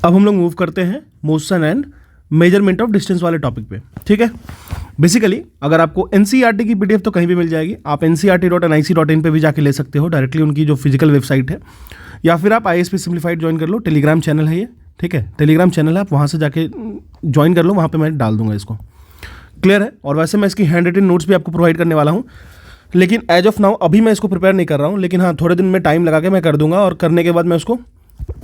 अब हम लोग मूव करते हैं motion and measurement of distance वाले टॉपिक पे। ठीक है, बेसिकली अगर आपको एनसीईआरटी की पीडीएफ तो कहीं भी मिल जाएगी, आप ncrt.nic.in पे भी जाके ले सकते हो डायरेक्टली, उनकी जो फिजिकल वेबसाइट है, या फिर आप ISP सिंप्लीफाइड ज्वाइन कर लो, टेलीग्राम चैनल है ये। ठीक है, टेलीग्राम चैनल है, आप वहाँ से जाके ज्वाइन कर लो, वहाँ पे मैं डाल दूंगा इसको। क्लियर है? और वैसे मैं इसकी हैंड रिटन नोट्स भी आपको प्रोवाइड करने वाला हूँ, लेकिन एज ऑफ नाउ अभी मैं इसको प्रिपेयर नहीं कर रहा हूँ, लेकिन हाँ थोड़े दिन में टाइम लगा के मैं कर दूंगा, और करने के बाद मैं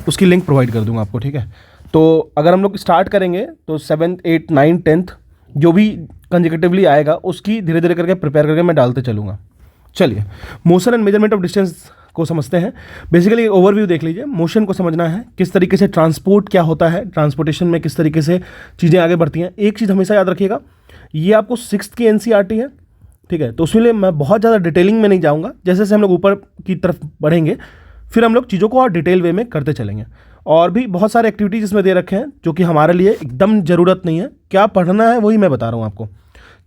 उसकी लिंक प्रोवाइड कर दूंगा आपको। ठीक है, तो अगर हम लोग स्टार्ट करेंगे तो 7th 8th 9th 10th जो भी कंसेक्यूटिवली आएगा उसकी धीरे धीरे करके प्रिपेयर करके मैं डालते चलूँगा। चलिए, motion and measurement of distance को समझते हैं। बेसिकली ओवरव्यू देख लीजिए। मोशन को समझना है, किस तरीके से ट्रांसपोर्ट क्या होता है, ट्रांसपोर्टेशन में किस तरीके से चीज़ें आगे बढ़ती हैं। एक चीज़ हमेशा याद रखिएगा, ये आपको 6th की NCERT है। ठीक है, तो उसके लिए मैं बहुत ज़्यादा डिटेलिंग में नहीं जाऊँगा, जैसे जैसे हम लोग ऊपर की तरफ बढ़ेंगे फिर हम लोग चीज़ों को और डिटेल वे में करते चलेंगे। और भी बहुत सारे एक्टिविटीज़ इसमें दे रखे हैं जो कि हमारे लिए एकदम ज़रूरत नहीं है। क्या पढ़ना है वही मैं बता रहा हूँ आपको,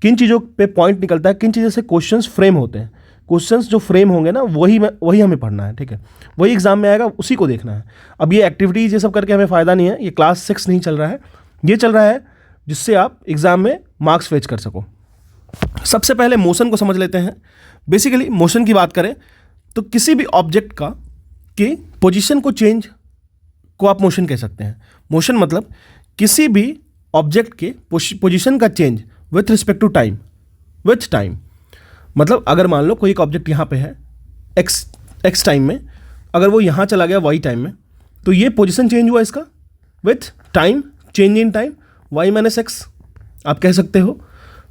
किन चीज़ों पे पॉइंट निकलता है, किन चीज़ों से क्वेश्चंस फ्रेम होते हैं। क्वेश्चंस जो फ्रेम होंगे ना वही हमें पढ़ना है। ठीक है, वही एग्जाम में आएगा, उसी को देखना है। अब ये एक्टिविटीज़ ये सब करके हमें फ़ायदा नहीं है, ये क्लास 6 नहीं चल रहा है, ये चल रहा है जिससे आप एग्ज़ाम में मार्क्स फेच कर सको। सबसे पहले मोशन को समझ लेते हैं। बेसिकली मोशन की बात करें तो किसी भी ऑब्जेक्ट का कि पोजीशन को चेंज को आप मोशन कह सकते हैं। मोशन मतलब किसी भी ऑब्जेक्ट के पोजीशन का change with respect to time, with time. मतलब अगर मान लो कोई एक ऑब्जेक्ट यहाँ पे है एक्स टाइम में, अगर वो यहाँ चला गया वाई टाइम में, तो ये पोजीशन चेंज हुआ इसका with time, change in time, Y minus X आप कह सकते हो।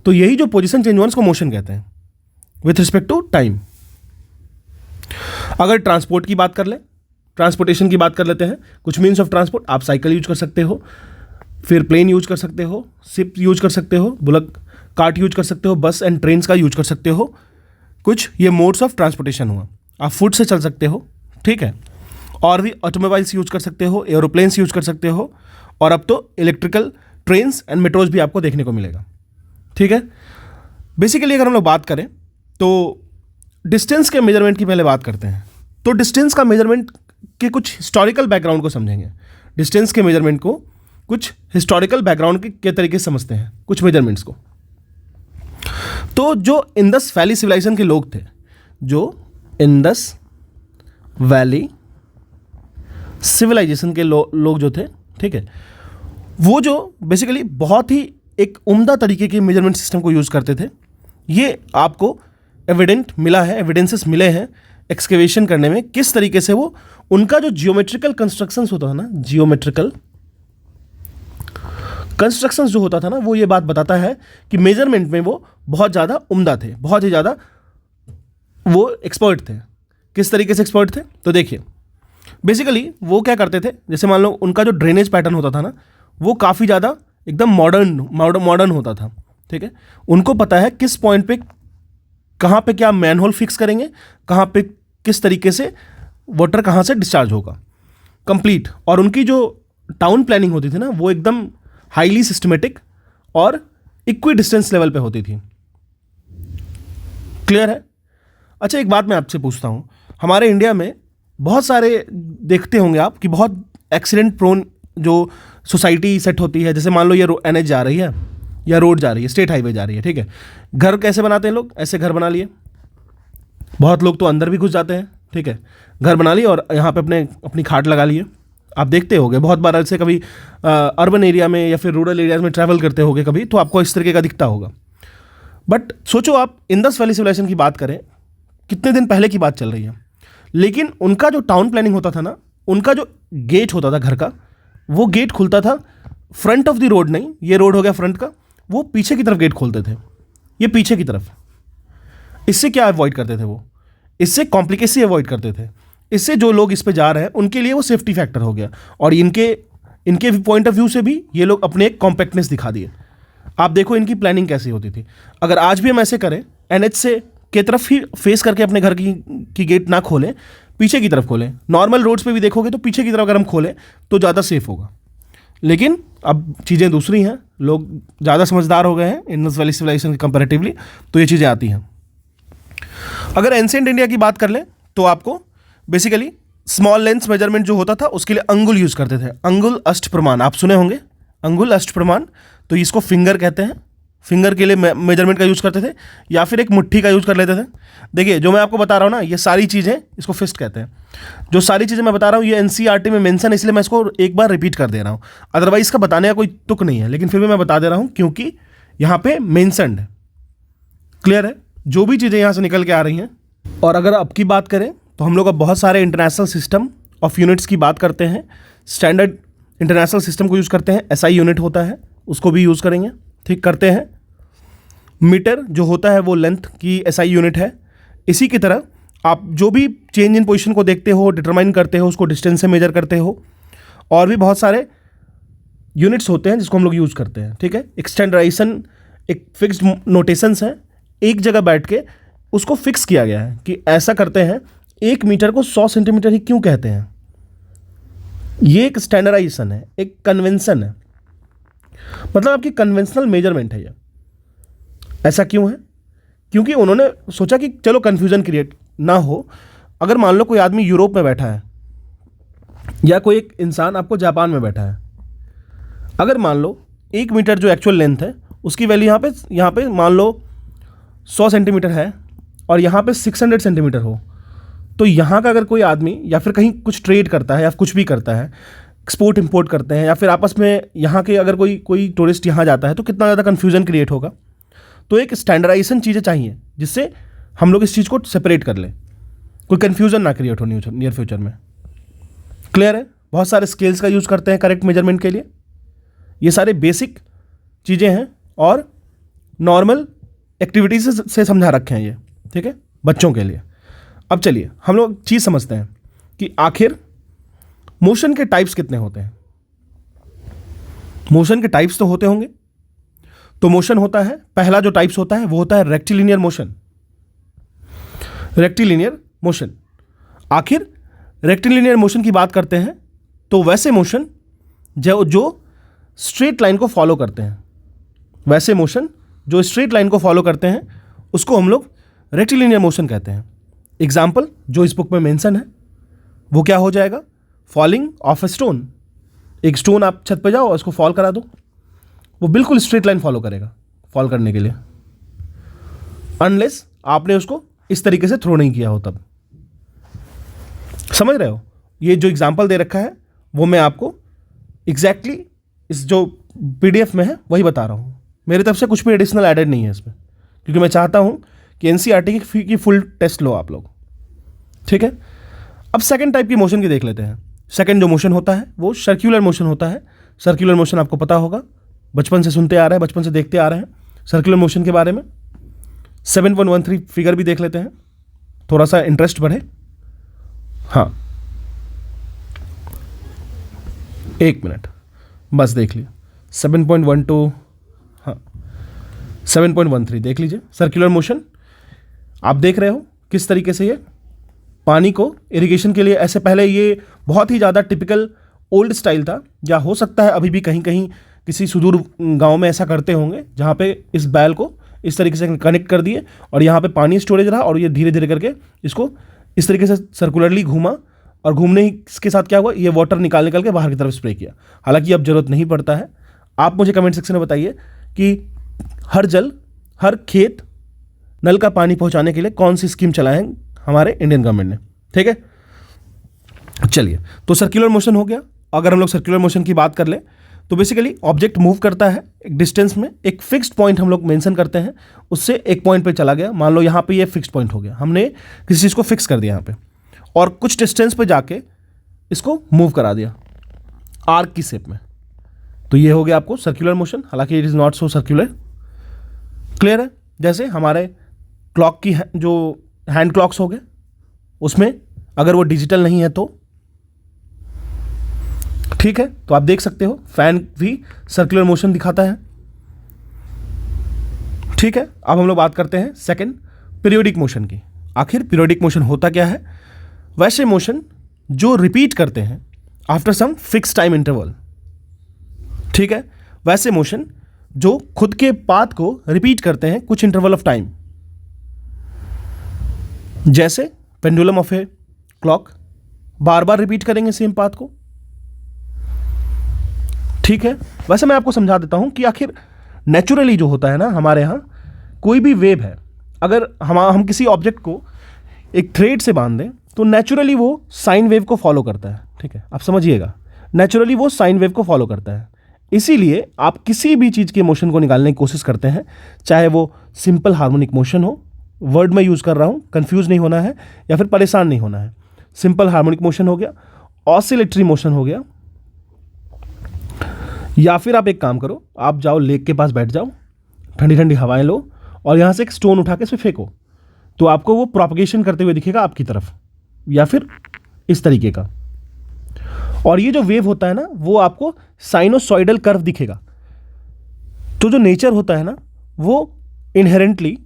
तो यही जो पोजीशन चेंज हुआ उसको मोशन कहते हैं विथ रिस्पेक्ट टू टाइम। अगर ट्रांसपोर्ट की बात कर ले, ट्रांसपोर्टेशन की बात कर लेते हैं, कुछ मीन्स ऑफ ट्रांसपोर्ट, आप साइकिल यूज कर सकते हो, फिर प्लेन यूज कर सकते हो, शिप यूज कर सकते हो, बुलक कार्ट यूज कर सकते हो, बस एंड ट्रेन्स का यूज कर सकते हो। कुछ ये मोड्स ऑफ ट्रांसपोर्टेशन हुआ। आप फुट से चल सकते हो, ठीक है, और भी ऑटोमोबाइल्स यूज कर सकते हो, एरोप्लेन्स यूज कर सकते हो, और अब तो इलेक्ट्रिकल ट्रेन्स एंड मेट्रोज भी आपको देखने को मिलेगा। ठीक है, बेसिकली अगर हम लोग बात करें तो डिस्टेंस के मेजरमेंट की पहले बात करते हैं। तो डिस्टेंस का मेजरमेंट के कुछ हिस्टोरिकल बैकग्राउंड को समझेंगे। डिस्टेंस के मेजरमेंट को कुछ हिस्टोरिकल बैकग्राउंड के तरीके से समझते हैं, कुछ मेजरमेंट्स को। तो जो इंडस वैली सिविलाइजेशन के लोग थे, जो इंडस वैली सिविलाइजेशन के लोग जो थे, ठीक है, वो जो बेसिकली बहुत ही एक उम्दा तरीके के मेजरमेंट सिस्टम को यूज़ करते थे। ये आपको एविडेंट मिला है, एविडेंसेस मिले हैं एक्सकेवेशन करने में, किस तरीके से वो उनका जो जियोमेट्रिकल कंस्ट्रक्शंस होता था ना, जियोमेट्रिकल कंस्ट्रक्शंस जो होता था ना, वो ये बात बताता है कि मेजरमेंट में वो बहुत ज़्यादा उम्दा थे, बहुत ही ज़्यादा वो एक्सपर्ट थे। किस तरीके से एक्सपर्ट थे? तो देखिए, बेसिकली वो क्या करते थे, जैसे मान लो उनका जो ड्रेनेज पैटर्न होता था ना, वो काफ़ी ज़्यादा एकदम मॉडर्न होता था। ठीक है, उनको पता है किस पॉइंट पे कहाँ पे क्या मैनहोल फिक्स करेंगे, कहाँ पे किस तरीके से वाटर कहाँ से डिस्चार्ज होगा कंप्लीट। और उनकी जो टाउन प्लानिंग होती थी ना, वो एकदम हाईली सिस्टमेटिक और इक्वी डिस्टेंस लेवल पे होती थी। क्लियर है? अच्छा, एक बात मैं आपसे पूछता हूँ, हमारे इंडिया में बहुत सारे देखते होंगे आप कि बहुत एक्सीडेंट प्रोन जो सोसाइटी सेट होती है, जैसे मान लो ये NH जा रही है या रोड जा रही है, स्टेट हाईवे जा रही है, ठीक है, घर कैसे बनाते हैं लोग? ऐसे घर बना लिए, बहुत लोग तो अंदर भी घुस जाते हैं। ठीक है, घर बना लिए और यहाँ पे अपनी खाट लगा लिए। आप देखते होगे बहुत बार ऐसे, कभी अर्बन एरिया में या फिर रूरल एरियाज में ट्रैवल करते होगे कभी, तो आपको इस तरीके का दिखता होगा। बट सोचो आप इंडस वैली सिविलाइजेशन की बात करें, कितने दिन पहले की बात चल रही है, लेकिन उनका जो टाउन प्लानिंग होता था ना, उनका जो गेट होता था घर का, वो गेट खुलता था फ्रंट ऑफ द रोड, नहीं ये रोड हो गया फ्रंट का, वो पीछे की तरफ गेट खोलते थे, ये पीछे की तरफ। इससे क्या अवॉइड करते थे वो? इससे कॉम्प्लिकेसी अवॉइड करते थे। इससे जो लोग इस पे जा रहे हैं उनके लिए वो सेफ्टी फैक्टर हो गया, और इनके पॉइंट ऑफ व्यू से भी ये लोग अपने एक कॉम्पैक्टनेस दिखा दिए। आप देखो इनकी प्लानिंग कैसी होती थी। अगर आज भी हम ऐसे करें, NH से के तरफ ही फेस करके अपने घर की गेट ना खोलें, पीछे की तरफ खोलें। नॉर्मल रोड्स पे भी देखोगे तो पीछे की तरफ अगर हम खोलें तो ज़्यादा सेफ होगा। लेकिन अब चीज़ें दूसरी हैं, लोग ज़्यादा समझदार हो गए हैं इंडस वैली सिविलाइजेशन के कंपैरेटिवली, तो ये चीज़ें आती हैं। अगर एंशिएंट इंडिया की बात कर लें तो आपको बेसिकली स्मॉल लेंथ मेजरमेंट जो होता था उसके लिए अंगुल यूज करते थे, अंगुल अष्ट प्रमाण, आप सुने होंगे अंगुल अष्ट प्रमाण, तो इसको फिंगर कहते हैं, फिंगर के लिए मेजरमेंट का यूज करते थे, या फिर एक मुट्ठी का यूज कर लेते थे। देखिए जो मैं आपको बता रहा हूँ ना, ये सारी चीज़ें इसको फिस्ट कहते हैं। जो सारी चीज़ें मैं बता रहा हूँ ये एनसीईआरटी में मेंशन है, इसलिए मैं इसको एक बार रिपीट कर दे रहा हूँ, अदरवाइज इसका बताने का कोई तुक नहीं है, लेकिन फिर भी मैं बता दे रहा हूँ क्योंकि यहाँ पे मेंशन्ड है। क्लियर है जो भी चीज़ें यहाँ से निकल के आ रही हैं। और अगर अब की बात करें तो हम लोग अब बहुत सारे इंटरनेशनल सिस्टम ऑफ यूनिट्स की बात करते हैं, स्टैंडर्ड इंटरनेशनल सिस्टम को यूज़ करते हैं, एसआई यूनिट होता है उसको भी यूज़ करेंगे, ठीक करते हैं। मीटर जो होता है वो लेंथ की एसआई यूनिट है। इसी की तरह आप जो भी चेंज इन पोजीशन को देखते हो, डिटरमाइन करते हो, उसको डिस्टेंस से मेजर करते हो, और भी बहुत सारे यूनिट्स होते हैं जिसको हम लोग यूज़ करते हैं, ठीक है। एक स्टैंडर्डाइजेशन, एक फिक्स्ड नोटेशंस हैं, एक जगह बैठ के उसको फिक्स किया गया है कि ऐसा करते हैं। 1 मीटर को 100 सेंटीमीटर ही क्यों कहते हैं, ये एक स्टैंडर्डाइजेशन है, एक कन्वेंशन है, मतलब आपकी कन्वेंशनल मेजरमेंट है ये। ऐसा क्यों है? क्योंकि उन्होंने सोचा कि चलो कन्फ्यूजन क्रिएट ना हो। अगर मान लो कोई आदमी यूरोप में बैठा है या कोई एक इंसान आपको जापान में बैठा है, अगर मान लो 1 मीटर जो एक्चुअल लेंथ है उसकी वैल्यू यहाँ पे मान लो 100 सेंटीमीटर है और यहाँ पे 600 सेंटीमीटर हो, तो यहाँ का अगर कोई आदमी या फिर कहीं कुछ ट्रेड करता है या कुछ भी करता है, एक्सपोर्ट इंपोर्ट करते हैं, या फिर आपस में यहाँ के अगर कोई टूरिस्ट यहाँ जाता है, तो कितना ज़्यादा कन्फ्यूजन क्रिएट होगा। तो एक स्टैंडर्डाइजेशन चीज़ें चाहिए जिससे हम लोग इस चीज़ को सेपरेट कर लें, कोई कन्फ्यूजन ना क्रिएट हो नियर फ्यूचर में। क्लियर है? बहुत सारे स्केल्स का यूज़ करते हैं करेक्ट मेजरमेंट के लिए। ये सारे बेसिक चीज़ें हैं और नॉर्मल एक्टिविटीज से समझा रखे हैं ये, ठीक है, बच्चों के लिए। अब चलिए हम लोग चीज़ समझते हैं कि आखिर मोशन के टाइप्स कितने होते हैं। मोशन के टाइप्स तो होते होंगे। तो मोशन होता है, पहला जो टाइप्स होता है वो होता है रेक्टिलिनियर मोशन। रेक्टिलिनियर मोशन, आखिर रेक्टिलिनियर मोशन की बात करते हैं तो वैसे मोशन जो स्ट्रेट लाइन को फॉलो करते हैं, वैसे मोशन जो स्ट्रेट लाइन को फॉलो करते हैं उसको हम लोग रेक्टिलिनियर मोशन कहते हैं। एग्जाम्पल जो इस बुक में मेंशन है वो क्या हो जाएगा, फॉलिंग ऑफ ए स्टोन। एक स्टोन आप छत पे जाओ और उसको फॉल करा दो, वो बिल्कुल स्ट्रेट लाइन फॉलो करेगा फॉल करने के लिए, अनलेस आपने उसको इस तरीके से थ्रो नहीं किया हो तब। समझ रहे हो? ये जो एग्जाम्पल दे रखा है वो मैं आपको एग्जैक्टली इस जो पीडीएफ में है वही बता रहा हूँ। मेरी तरफ से कुछ भी एडिशनल एडेड नहीं है इसमें, क्योंकि मैं चाहता हूँ कि एनसीईआरटी की फुल टेस्ट लो आप लोग, ठीक है। अब सेकंड टाइप की मोशन की देख लेते हैं। सेकंड जो मोशन होता है वो सर्कुलर मोशन होता है। सर्कुलर मोशन आपको पता होगा, बचपन से सुनते आ रहे हैं, बचपन से देखते आ रहे हैं सर्कुलर मोशन के बारे में। 7.13 फिगर भी देख लेते हैं, थोड़ा सा इंटरेस्ट बढ़े। हाँ, 1 मिनट बस देख लिया। 7.12, हाँ 7.13 देख लीजिए। सर्कुलर मोशन आप देख रहे हो किस तरीके से ये पानी को इरिगेशन के लिए, ऐसे पहले ये बहुत ही ज़्यादा टिपिकल ओल्ड स्टाइल था, या हो सकता है अभी भी कहीं कहीं किसी सुदूर गांव में ऐसा करते होंगे, जहाँ पे इस बैल को इस तरीके से कनेक्ट कर दिए और यहाँ पे पानी स्टोरेज रहा और ये धीरे धीरे करके इसको इस तरीके से सर्कुलरली घूमा, और घूमने ही के साथ क्या हुआ, ये वाटर निकाल के बाहर की तरफ स्प्रे किया। हालांकि अब ज़रूरत नहीं पड़ता है। आप मुझे कमेंट सेक्शन में बताइए कि हर खेत नल का पानी पहुँचाने के लिए कौन सी स्कीम चलाए हैं हमारे इंडियन गवर्नमेंट ने, ठीक है। चलिए, तो सर्कुलर मोशन हो गया। अगर हम लोग सर्कुलर मोशन की बात कर लें तो बेसिकली ऑब्जेक्ट मूव करता है एक डिस्टेंस में, एक फिक्स्ड पॉइंट हम लोग मेंशन करते हैं, उससे एक पॉइंट पे चला गया। मान लो यहाँ पे ये फिक्स्ड पॉइंट हो गया, हमने किसी चीज़ को फिक्स कर दिया यहाँ पे और कुछ डिस्टेंस पे जाके इसको मूव करा दिया आर्क की शेप में, तो ये हो गया आपको सर्कुलर मोशन। हालांकि it is not so circular. Clear है? जैसे हमारे क्लॉक की जो हैंड क्लॉक्स हो गए, उसमें अगर वो डिजिटल नहीं है तो ठीक है, तो आप देख सकते हो फैन भी सर्कुलर मोशन दिखाता है, ठीक है। अब हम लोग बात करते हैं सेकंड पीरियोडिक मोशन की। आखिर पीरियोडिक मोशन होता क्या है? वैसे मोशन जो रिपीट करते हैं after some fix time interval, ठीक है। वैसे मोशन जो खुद के पाथ को रिपीट करते हैं कुछ इंटरवल ऑफ टाइम, जैसे pendulum of a clock, bar bar repeat करेंगे सेम पाथ को। ठीक है, वैसे मैं आपको समझा देता हूं कि आखिर नेचुरली जो होता है ना हमारे यहाँ, कोई भी वेव है, अगर हम किसी ऑब्जेक्ट को एक थ्रेड से बांध दें तो नेचुरली वो साइन वेव को फॉलो करता है। ठीक है, आप समझिएगा, नेचुरली वो साइन वेव को फॉलो करता है। इसीलिए आप किसी भी चीज़ के मोशन को निकालने की कोशिश करते हैं, चाहे वो सिंपल हार्मोनिक मोशन हो, वर्ड मैं यूज़ कर रहा हूँ, कंफ्यूज नहीं होना है या फिर परेशान नहीं होना है। सिंपल हार्मोनिक मोशन हो गया, ऑसिलेटरी मोशन हो गया, या फिर आप एक काम करो, आप जाओ लेक के पास बैठ जाओ, ठंडी ठंडी हवाएं लो और यहाँ से एक स्टोन उठा के इस पे फेंको, तो आपको वो प्रोपगेशन करते हुए दिखेगा आपकी तरफ, या फिर इस तरीके का। और ये जो वेव होता है ना, वो आपको साइनोसॉइडल कर्व दिखेगा। तो जो नेचर होता है ना, वो इनहेरेंटली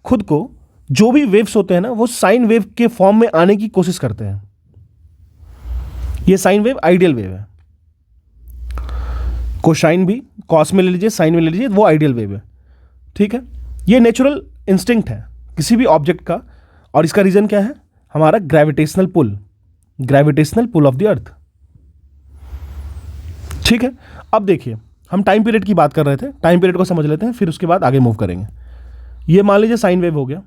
खुद को, जो भी वेव्स होते हैं ना, वो साइन वेव के फॉर्म में आने की कोशिश करते हैं। ये साइन वेव आइडियल वेव है, कोसाइन भी, कॉस में ले लीजिए, साइन में ले लीजिए, वो आइडियल वेव है। ठीक है, ये नेचुरल इंस्टिंक्ट है किसी भी ऑब्जेक्ट का। और इसका रीजन क्या है? हमारा gravitational pull of the earth. ठीक है, अब देखिए, हम टाइम पीरियड की बात कर रहे थे, टाइम पीरियड को समझ लेते हैं, फिर उसके बाद आगे मूव करेंगे। ये मान लीजिए साइन वेव हो गया,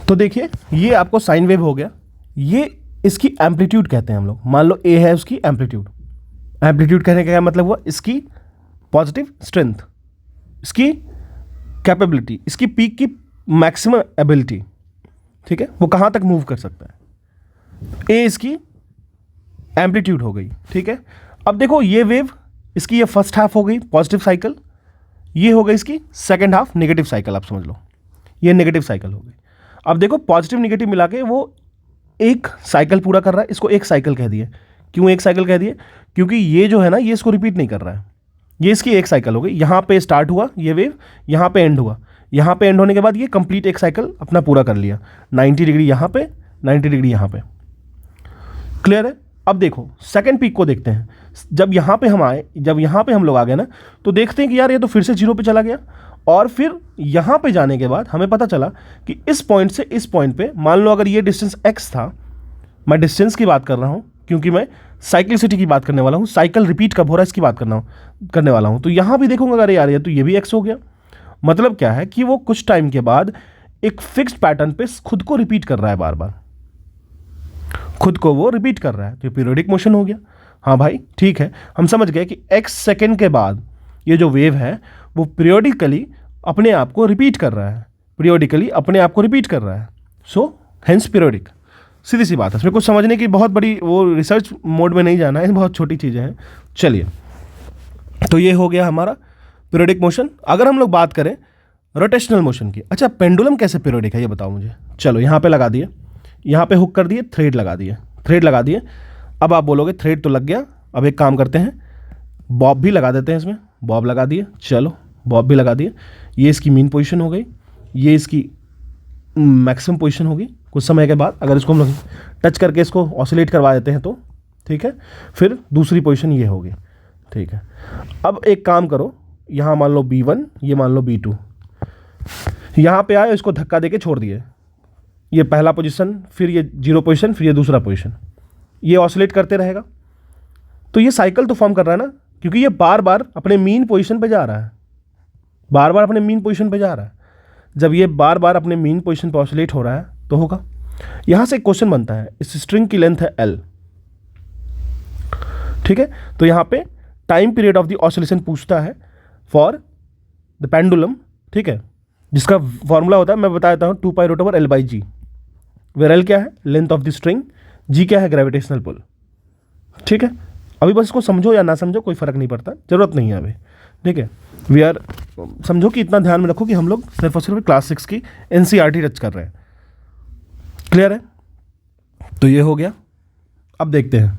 तो देखिए ये आपको साइन वेव हो गया, ये इसकी एम्पलीट्यूड कहते हैं हम लोग। मान लो ए है उसकी एम्पलीट्यूड। एम्पलीट्यूड कहने का क्या मतलब हुआ? इसकी पॉजिटिव स्ट्रेंथ, इसकी कैपेबिलिटी, इसकी पीक की मैक्सिमम एबिलिटी। ठीक है, वो कहाँ तक मूव कर सकता है। ए इसकी एम्पलीट्यूड हो गई। ठीक है, अब देखो ये वेव, इसकी ये फर्स्ट हाफ हो गई पॉजिटिव साइकिल, ये हो गई इसकी सेकेंड हाफ नेगेटिव साइकिल। आप समझ लो ये नेगेटिव साइकिल हो गई। अब देखो पॉजिटिव नेगेटिव मिला के वो एक साइकिल पूरा कर रहा है, इसको एक साइकिल कह दिए। क्यों एक साइकिल कह दिए? क्योंकि ये जो है ना, ये इसको रिपीट नहीं कर रहा है, ये इसकी एक साइकिल हो गई। यहाँ पे स्टार्ट हुआ ये वेव, यहाँ पे एंड हुआ, यहाँ पे एंड होने के बाद ये कंप्लीट एक साइकिल अपना पूरा कर लिया, 90 डिग्री यहाँ पे, 90 डिग्री यहाँ पे। क्लियर है? अब देखो सेकंड पीक को देखते हैं। जब यहाँ पे हम आए, जब यहाँ पे हम लोग आ गए ना, तो देखते हैं कि यार ये तो फिर से 0 पे चला गया। और फिर यहाँ पे जाने के बाद हमें पता चला कि इस पॉइंट से इस पॉइंट पे, मान लो अगर ये डिस्टेंस x था, मैं डिस्टेंस की बात कर रहा हूँ क्योंकि मैं साइक्लिसिटी की बात करने वाला हूँ, साइकिल रिपीट कब हो रहा है इसकी बात करने वाला हूँ। तो यहाँ भी देखूंगा अगर यार ये तो ये भी x हो गया। मतलब क्या है कि वो कुछ टाइम के बाद एक फिक्स्ड पैटर्न पे खुद को रिपीट कर रहा है, बार बार खुद को वो रिपीट कर रहा है, तो पीरियोडिक मोशन हो गया। हाँ भाई ठीक है, हम समझ गए कि x सेकेंड के बाद ये जो वेव है वो पीरियोडिकली अपने आप को रिपीट कर रहा है, पीरियोडिकली अपने आप को रिपीट कर रहा है। So hence periodic. सीधी सी बात है, इसमें कुछ समझने की बहुत बड़ी वो रिसर्च मोड में नहीं जाना है, बहुत छोटी चीज़ें हैं। चलिए, तो ये हो गया हमारा पीरियोडिक मोशन। अगर हम लोग बात करें रोटेशनल मोशन की, अच्छा पेंडुलम कैसे पीरियोडिक है ये बताओ मुझे। चलो यहाँ पे लगा दिए, यहाँ पे हुक कर दिए, थ्रेड लगा दिए। अब आप बोलोगे थ्रेड तो लग गया, अब एक काम करते हैं, बॉब भी लगा देते हैं इसमें। बॉब लगा दिए, चलो बॉब भी लगा दिए। ये इसकी मीन पोजीशन हो गई, ये इसकी मैक्सिमम पोजीशन होगी। कुछ समय के बाद अगर इसको हम लोग टच करके इसको ऑसिलेट करवा देते हैं तो ठीक है, फिर दूसरी पोजीशन ये होगी। ठीक है, अब एक काम करो, यहाँ मान लो B1, ये मान लो B2, यहाँ पे आए, इसको धक्का देके छोड़ दिए। ये पहला पोजीशन, फिर ये 0 पोजीशन, फिर ये दूसरा पोजीशन, ये ऑसिलेट करते रहेगा। तो ये साइकिल तो फॉर्म कर रहा है ना, क्योंकि ये बार बार अपने मीन पोजीशन पे जा रहा है, बार बार अपने मीन पोजीशन पे जा रहा है। जब ये बार बार अपने मीन पोजीशन पे ऑसिलेट हो रहा है तो होगा। यहाँ से एक क्वेश्चन बनता है, इस स्ट्रिंग की लेंथ है L। ठीक है, तो यहाँ पे time period of the oscillation पूछता है फॉर द पेंडुलम। ठीक है, जिसका फॉर्मूला होता है, मैं बता देता हूँ, 2π√L/g, वेयर L क्या है? Length of the string, G क्या है? Gravitational pull. ठीक है, अभी बस इसको समझो या ना समझो कोई फर्क नहीं पड़ता, जरूरत नहीं है अभी। ठीक है, समझो कि इतना ध्यान में रखो कि हम लोग सिर्फ और सिर्फ क्लास 6 की NCERT टच कर रहे हैं। क्लियर है? तो ये हो गया। अब देखते हैं,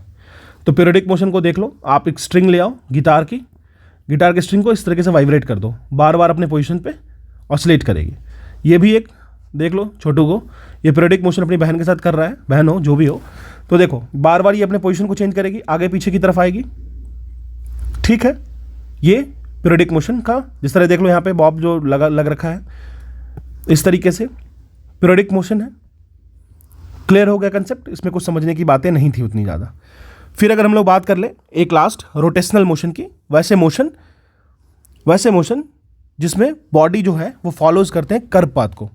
तो पीरियोडिक मोशन को देख लो। आप एक स्ट्रिंग ले आओ गिटार की स्ट्रिंग को इस तरीके से वाइब्रेट कर दो, बार बार अपने पोजीशन पे ऑसिलेट करेगी। ये भी एक देख लो छोटू को, ये पीरियोडिक मोशन अपनी बहन के साथ कर रहा है, बहन हो जो भी हो, तो देखो बार बार ये अपने पोजीशन को चेंज करेगी, आगे पीछे की तरफ आएगी। ठीक है, ये पीरियोडिक मोशन का, जिस तरह देख लो यहाँ पे बॉब जो लग रखा है, इस तरीके से पीरियोडिक मोशन है। क्लियर हो गया कंसेप्ट, इसमें कुछ समझने की बातें नहीं थी उतनी ज़्यादा। फिर अगर हम लोग बात कर ले एक लास्ट रोटेशनल मोशन की, वैसे मोशन जिसमें बॉडी जो है वो फॉलोज करते हैं कर्व पाथ को,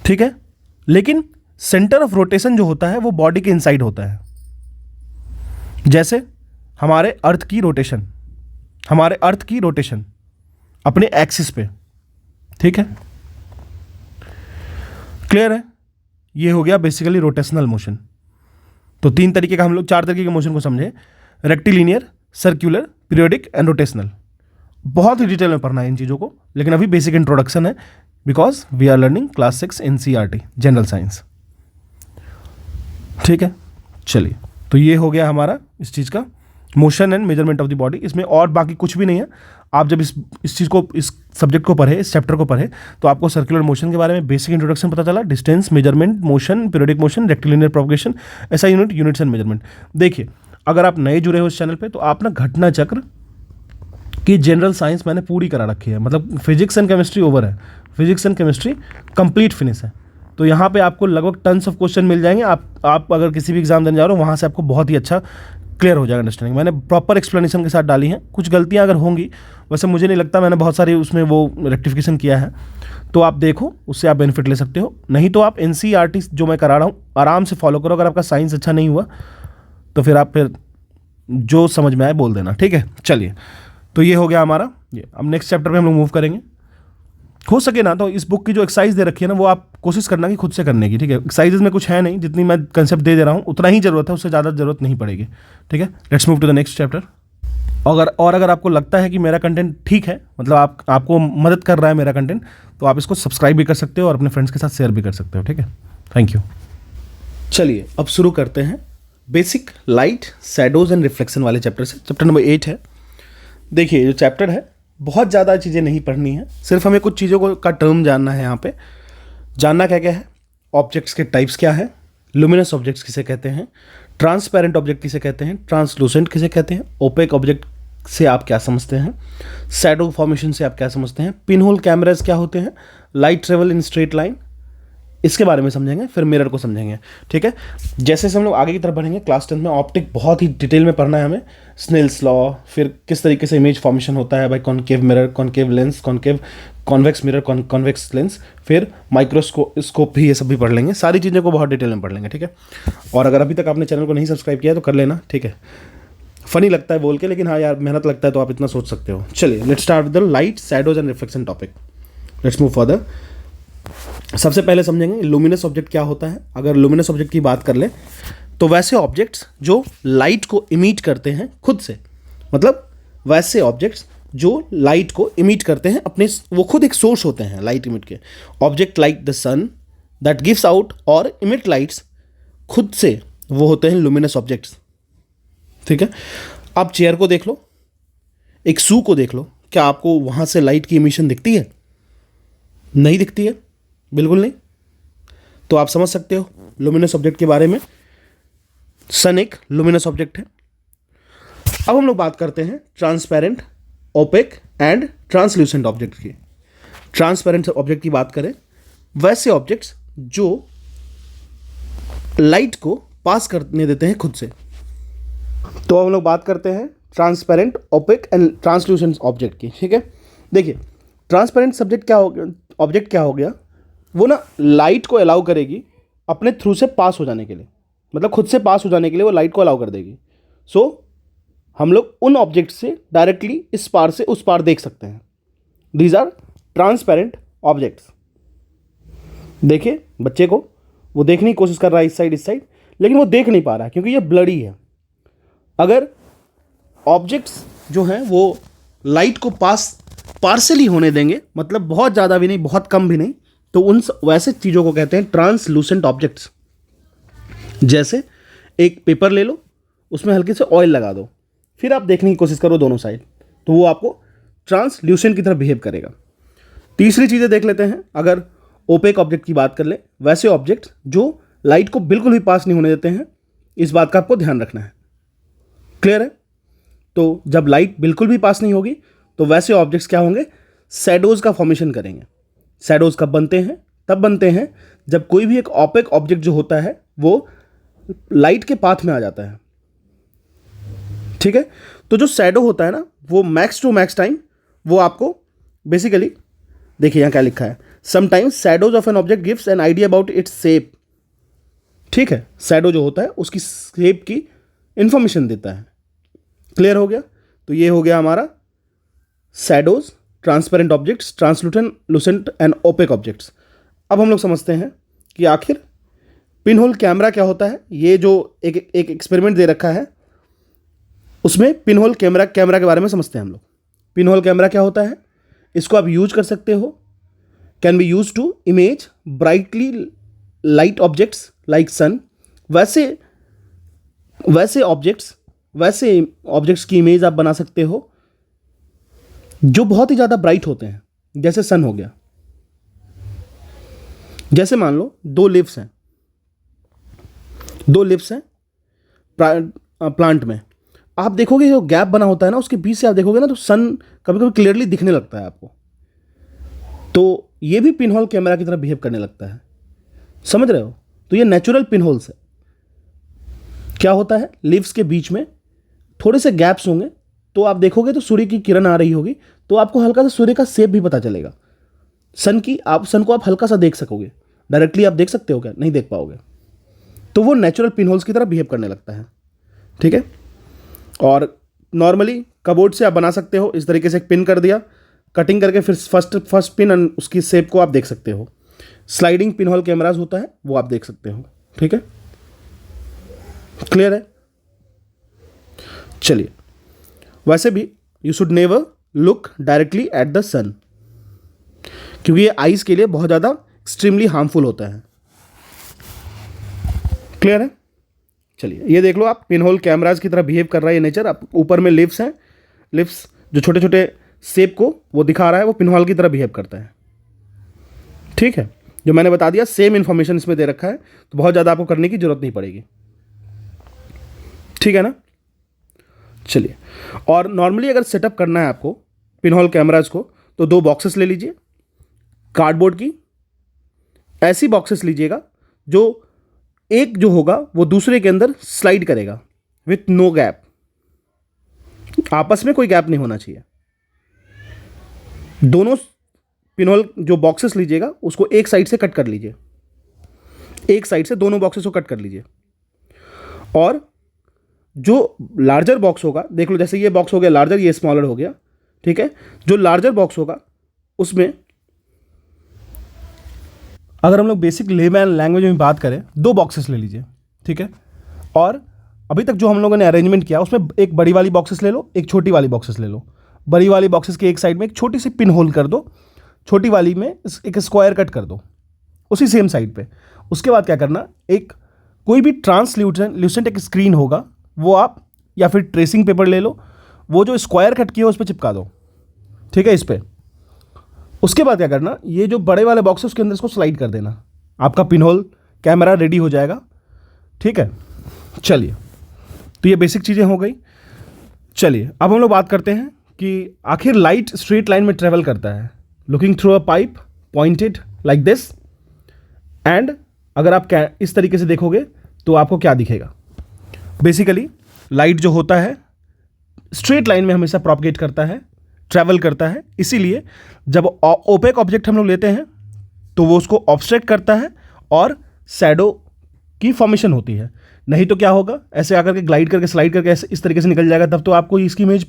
ठीक है, लेकिन सेंटर ऑफ रोटेशन जो होता है वो बॉडी के इनसाइड होता है। जैसे हमारे अर्थ की रोटेशन अपने एक्सिस पे, ठीक है, क्लियर है। ये हो गया बेसिकली रोटेशनल मोशन। तो चार तरीके के मोशन को समझे, rectilinear, circular, periodic and rotational. बहुत ही डिटेल में पढ़ना है इन चीज़ों को, लेकिन अभी बेसिक इंट्रोडक्शन है, because we are learning class 6 NCERT general science, ठीक है। चलिए, तो ये हो गया हमारा इस चीज़ का motion and measurement of the body. इसमें और बाकी कुछ भी नहीं है। आप जब इस सब्जेक्ट को पढ़े, इस चैप्टर को पढ़े, तो आपको सर्कुलर मोशन के बारे में बेसिक इंट्रोडक्शन पता चला, distance, measurement, motion, periodic motion, rectilinear propagation, ऐसा यूनिट्स एंड मेजरमेंट। देखिए, अगर आप नए जुड़े हो इस चैनल पे, तो आप ना घटना चक्र की जनरल साइंस मैंने पूरी करा रखी है, मतलब फिजिक्स एंड केमिस्ट्री ओवर है, physics and chemistry complete finish है। तो यहाँ पे आपको लगभग टन्स ऑफ क्वेश्चन मिल जाएंगे। आप अगर किसी भी एग्जाम देने जा रहे हो, वहाँ से आपको बहुत ही अच्छा क्लियर हो जाएगा अंडरस्टैंडिंग। मैंने प्रॉपर एक्सप्लेनेशन के साथ डाली हैं। कुछ गलतियाँ अगर होंगी, वैसे मुझे नहीं लगता, मैंने बहुत सारी उसमें वो रेक्टिफिकेशन किया है, तो आप देखो, उससे आप बेनिफिट ले सकते हो। नहीं तो आप NCERT जो मैं करा रहा हूँ आराम से फॉलो करो। अगर आपका साइंस अच्छा नहीं हुआ तो फिर आप जो समझ में आए बोल देना, ठीक है। चलिए, तो ये हो गया हमारा ये। अब नेक्स्ट चैप्टर पे हम लोग मूव करेंगे। हो सके ना तो इस बुक की जो एक्सरसाइज दे रखी है ना, वो आप कोशिश करना कि खुद से करने की, ठीक है। एक्सरसाइजेज में कुछ है नहीं, जितनी मैं कंसेप्ट दे रहा हूँ उतना ही जरूरत है, उससे ज़्यादा जरूरत नहीं पड़ेगी, ठीक है। Let's move to the next chapter. अगर आपको लगता है कि मेरा कंटेंट ठीक है, मतलब आपको मदद कर रहा है मेरा कंटेंट, तो आप इसको सब्सक्राइब भी कर सकते हो और अपने फ्रेंड्स के साथ शेयर भी कर सकते हो, ठीक है। Thank you. चलिए, अब शुरू करते हैं basic light, shadows and reflection वाले चैप्टर से। चैप्टर नंबर 8 है। देखिए, जो चैप्टर है, बहुत ज़्यादा चीज़ें नहीं पढ़नी है, सिर्फ हमें कुछ चीज़ों का टर्म जानना है। यहाँ पे जानना क्या क्या है, ऑब्जेक्ट्स के टाइप्स क्या है, लुमिनस ऑब्जेक्ट्स किसे कहते हैं, ट्रांसपेरेंट ऑब्जेक्ट किसे कहते हैं, ट्रांसलूसेंट किसे कहते हैं, ओपेक ऑब्जेक्ट से आप क्या समझते हैं, शैडो फॉर्मेशन से आप क्या समझते हैं, पिन होल कैमराज क्या होते हैं, light travel in straight line, इसके बारे में समझेंगे। फिर मिरर को समझेंगे, ठीक है। जैसे हम लोग आगे की तरफ बढ़ेंगे, क्लास 10 में ऑप्टिक बहुत ही डिटेल में पढ़ना है हमें, स्नेल्स लॉ, फिर किस तरीके से इमेज फॉर्मेशन होता है by concave mirror, concave lens, convex mirror, convex lens, फिर माइक्रोस्कोप भी, ये सब भी पढ़ लेंगे। सारी चीज़ों को बहुत डिटेल में पढ़ लेंगे, ठीक है। और अगर अभी तक आपने चैनल को नहीं सब्सक्राइब किया तो कर लेना, ठीक है। फनी लगता है बोल के, लेकिन हाँ यार, मेहनत लगता है, तो आप इतना सोच सकते हो। चलिए, let's start with the light, shadows and reflection topic. Let's move further. सबसे पहले समझेंगे लुमिनस ऑब्जेक्ट क्या होता है। अगर लुमिनस ऑब्जेक्ट की बात कर ले, तो वैसे ऑब्जेक्ट्स जो लाइट को इमिट करते हैं खुद से, मतलब वैसे ऑब्जेक्ट्स जो लाइट को इमिट करते हैं अपने, वो खुद एक सोर्स होते हैं लाइट इमिट के। Object like the sun that gives out और इमिट लाइट्स, खुद से वो होते हैं लुमिनस ऑब्जेक्ट्स, ठीक है। आप चेयर को देख लो, एक शू को देख लो, क्या आपको वहाँ से लाइट की इमिशन दिखती है? नहीं दिखती है, बिल्कुल नहीं। तो आप समझ सकते हो लुमिनस ऑब्जेक्ट के बारे में। सन एक लुमिनस ऑब्जेक्ट है। अब हम लोग बात करते हैं transparent, opaque and translucent object की। ट्रांसपेरेंट ऑब्जेक्ट की बात करें, वैसे ऑब्जेक्ट्स जो लाइट को पास करने देते हैं खुद से। तो हम लोग बात करते हैं transparent, opaque and translucent object की, ठीक है। देखिए, ट्रांसपेरेंट सब्जेक्ट क्या हो गया, ऑब्जेक्ट क्या हो गया, वो ना लाइट को अलाउ करेगी अपने थ्रू से पास हो जाने के लिए, मतलब खुद से पास हो जाने के लिए वो लाइट को अलाउ कर देगी। सो हम लोग उन ऑब्जेक्ट से डायरेक्टली इस पार से उस पार देख सकते हैं। These are transparent objects. देखिए, बच्चे को वो देखने की कोशिश कर रहा है इस साइड, लेकिन वो देख नहीं पा रहा है क्योंकि ये ब्लडी है। अगर ऑब्जेक्ट्स जो हैं वो लाइट को पार्सली होने देंगे, मतलब बहुत ज़्यादा भी नहीं, बहुत कम भी नहीं, तो उन वैसे चीज़ों को कहते हैं ट्रांसलूसेंट ऑब्जेक्ट्स। जैसे एक पेपर ले लो, उसमें हल्के से ऑयल लगा दो, फिर आप देखने की कोशिश करो दोनों साइड, तो वो आपको ट्रांसल्यूसेंट की तरह बिहेव करेगा। तीसरी चीज़ें देख लेते हैं। अगर ओपेक ऑब्जेक्ट की बात कर ले, वैसे ऑब्जेक्ट्स जो लाइट को बिल्कुल भी पास नहीं होने देते हैं, इस बात का आपको ध्यान रखना है। क्लियर है? तो जब लाइट बिल्कुल भी पास नहीं होगी, तो वैसे ऑब्जेक्ट्स क्या होंगे, शैडोज का फॉर्मेशन करेंगे। शैडोज कब बनते हैं? तब बनते हैं जब कोई भी एक ऑपेक ऑब्जेक्ट जो होता है वो लाइट के पाथ में आ जाता है, ठीक है। तो जो शैडो होता है ना, वो मैक्स टू मैक्स टाइम वो आपको बेसिकली, देखिए यहाँ क्या लिखा है, sometimes shadows of an object gives an idea about its shape, ठीक है। शैडो जो होता है उसकी शेप की इंफॉर्मेशन देता है। क्लियर हो गया? तो ये हो गया हमारा shadows, transparent objects, translucent, Lucent and opaque objects. अब हम लोग समझते हैं कि आखिर पिन होल कैमरा क्या होता है। ये जो एक एक्सपेरिमेंट दे रखा है उसमें पिन होल कैमरा के बारे में समझते हैं हम लोग। पिन होल कैमरा क्या होता है, इसको आप यूज कर सकते हो, can be use to image brightly light objects like sun. वैसे ऑब्जेक्ट्स की इमेज आप बना सकते हो जो बहुत ही ज़्यादा ब्राइट होते हैं, जैसे सन हो गया। जैसे मान लो दो लिव्स हैं प्लांट में, आप देखोगे जो गैप बना होता है ना, उसके बीच से आप देखोगे ना तो सन कभी कभी क्लियरली दिखने लगता है आपको। तो ये भी पिन होल कैमरा की तरह बिहेव करने लगता है, समझ रहे हो? तो ये नेचुरल पिन होल्स है। क्या होता है, लीव्स के बीच में थोड़े से गैप्स होंगे, तो आप देखोगे तो सूर्य की किरण आ रही होगी, तो आपको हल्का सा सूर्य का शेप भी पता चलेगा। सन को आप हल्का सा देख सकोगे, डायरेक्टली आप देख सकते हो क्या? नहीं देख पाओगे। तो वो नेचुरल पिन होल्स की तरह बिहेव करने लगता है, ठीक है। और नॉर्मली कबोर्ड से आप बना सकते हो, इस तरीके से एक पिन कर दिया, कटिंग करके फिर फर्स्ट पिन और उसकी शेप को आप देख सकते हो। स्लाइडिंग पिन होल कैमराज होता है, वो आप देख सकते हो, ठीक है। क्लियर है? चलिए, वैसे भी you should never look directly at the sun, क्योंकि ये आईज के लिए बहुत ज़्यादा एक्सट्रीमली हार्मफुल होता है। क्लियर है? चलिए, ये देख लो आप, पिन होल कैमराज की तरह बिहेव कर रहा है ये नेचर। आप ऊपर में लिव्स हैं, लिव्स जो छोटे छोटे शेप को वो दिखा रहा है, वो पिन होल की तरह बिहेव करता है, ठीक है। जो मैंने बता दिया, सेम इन्फॉर्मेशन इसमें दे रखा है, तो बहुत ज़्यादा आपको करने की जरूरत नहीं पड़ेगी, ठीक है ना। चलिए, और नॉर्मली अगर सेटअप करना है आपको पिन होल कैमराज को, तो दो बॉक्सेस ले लीजिए कार्डबोर्ड की। ऐसी बॉक्सेस लीजिएगा जो एक जो होगा वो दूसरे के अंदर स्लाइड करेगा विथ नो गैप, आपस में कोई गैप नहीं होना चाहिए। दोनों पिन होल जो बॉक्सेस लीजिएगा उसको एक साइड से कट कर लीजिए, एक साइड से दोनों बॉक्सेस को कट कर लीजिए। और जो लार्जर बॉक्स होगा, देख लो जैसे ये बॉक्स हो गया लार्जर, ये स्मॉलर हो गया, ठीक है। जो लार्जर बॉक्स होगा उसमें अगर हम लोग बेसिक लेमैन लैंग्वेज में बात करें, दो बॉक्सेस ले लीजिए, ठीक है। और अभी तक जो हम लोगों ने अरेंजमेंट किया उसमें एक बड़ी वाली बॉक्सेस ले लो, एक छोटी वाली बॉक्सेस ले लो। बड़ी वाली बॉक्सेस के एक साइड में एक छोटी सी पिन होल कर दो, छोटी वाली में एक स्क्वायर कट कर दो उसी सेम साइड पे। उसके बाद क्या करना, एक कोई भी ट्रांसल्यूसेंट एक स्क्रीन होगा, वो आप या फिर ट्रेसिंग पेपर ले लो, वो जो स्क्वायर कट किया उस पर चिपका दो, ठीक है, इस पर। उसके बाद क्या करना, ये जो बड़े वाले बॉक्स है उसके अंदर इसको स्लाइड कर देना, आपका पिन होल कैमरा रेडी हो जाएगा, ठीक है। चलिए, तो ये बेसिक चीज़ें हो गई। चलिए, अब हम लोग बात करते हैं कि आखिर लाइट स्ट्रेट लाइन में ट्रेवल करता है, looking through a pipe pointed like this, and अगर आप इस तरीके से देखोगे तो आपको क्या दिखेगा। बेसिकली लाइट जो होता है स्ट्रेट लाइन में हमेशा प्रोपगेट करता है, ट्रैवल करता है। इसीलिए जब ओपेक ऑब्जेक्ट हम लोग लेते हैं तो वो उसको ऑब्स्ट्रैक्ट करता है और शैडो की फॉर्मेशन होती है। नहीं तो क्या होगा, ऐसे आकर के ग्लाइड करके स्लाइड करके ऐसे इस तरीके से निकल जाएगा, तब तो आपको इसकी इमेज,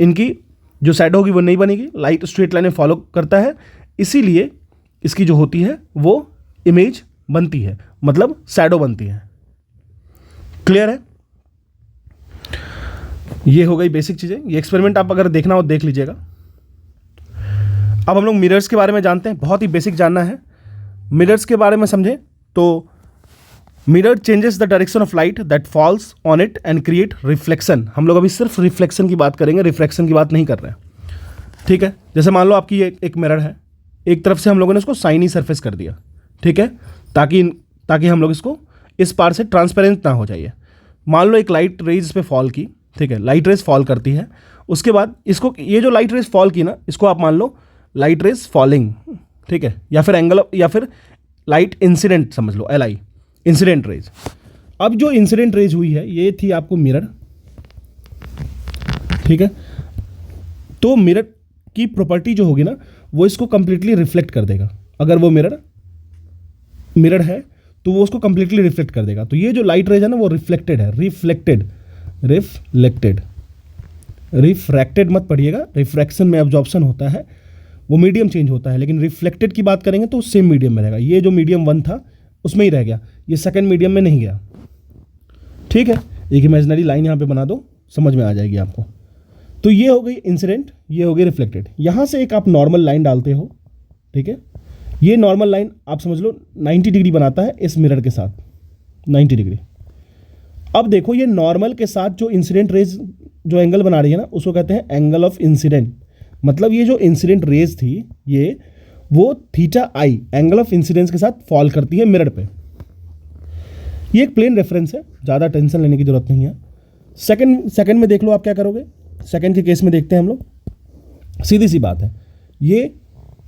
इनकी जो शैडो होगी वो नहीं बनेगी। लाइट स्ट्रेट लाइन में फॉलो करता है, इसीलिए इसकी जो होती है वो इमेज बनती है, मतलब शैडो बनती है। क्लियर है? ये हो गई बेसिक चीज़ें। ये एक्सपेरिमेंट आप अगर देखना हो देख लीजिएगा। अब हम लोग मिरर्स के बारे में जानते हैं, बहुत ही बेसिक जानना है। मिरर्स के बारे में समझें तो mirror changes the direction of light that falls on it and create reflection. हम लोग अभी सिर्फ रिफ्लेक्शन की बात करेंगे, रिफ्रैक्शन की बात नहीं कर रहे हैं, ठीक है। जैसे मान लो आपकी एक मिरर है, एक तरफ से हम लोगों ने इसको साइनी सरफेस कर दिया, ठीक है, ताकि हम लोग इसको इस पार से ट्रांसपेरेंट ना हो जाइए। मान लो एक लाइट रेज इस पर फॉल की, ठीक है, लाइट रेज फॉल करती है, उसके बाद इसको, ये जो लाइट रेज फॉल की ना, इसको आप मान लो लाइट रेज फॉलिंग, ठीक है, या फिर एंगल या फिर लाइट इंसिडेंट समझ लो, LI इंसिडेंट रेज। अब जो इंसिडेंट रेज हुई है ये थी आपको मिरर, ठीक है। तो मिरर की प्रॉपर्टी जो होगी ना वो इसको कंप्लीटली रिफ्लेक्ट कर देगा। अगर वो मिरर है तो वो उसको कंप्लीटली रिफ्लेक्ट कर देगा। तो ये जो लाइट रेज है ना वो रिफ्लेक्टेड है, रिफ्रैक्टेड मत पढ़िएगा, रिफ्रैक्शन में एब्जॉर्प्शन होता है, वो मीडियम चेंज होता है। लेकिन रिफ्लेक्टेड की बात करेंगे तो सेम मीडियम में रहेगा। ये जो मीडियम 1 था उसमें ही रह गया, ये सेकंड मीडियम में नहीं गया, ठीक है। एक इमेजिनरी लाइन यहाँ पे बना दो, समझ में आ जाएगी आपको। तो ये हो गई इंसिडेंट, ये हो गई रिफ्लेक्टेड। यहाँ से एक आप नॉर्मल लाइन डालते हो, ठीक है। ये नॉर्मल लाइन आप समझ लो 90 डिग्री बनाता है इस मिरर के साथ, 90 डिग्री। अब देखो ये नॉर्मल के साथ जो इंसिडेंट रेज जो एंगल बना रही है ना उसको कहते हैं एंगल ऑफ इंसिडेंट। मतलब ये जो इंसिडेंट रेज थी ये वो theta I angle of incidence के साथ फॉल करती है मिरर पे। ये एक प्लेन रेफरेंस है, ज़्यादा टेंशन लेने की जरूरत नहीं है। सेकंड में देख लो आप क्या करोगे। सेकंड के केस में देखते हैं हम लोग। सीधी सी बात है, ये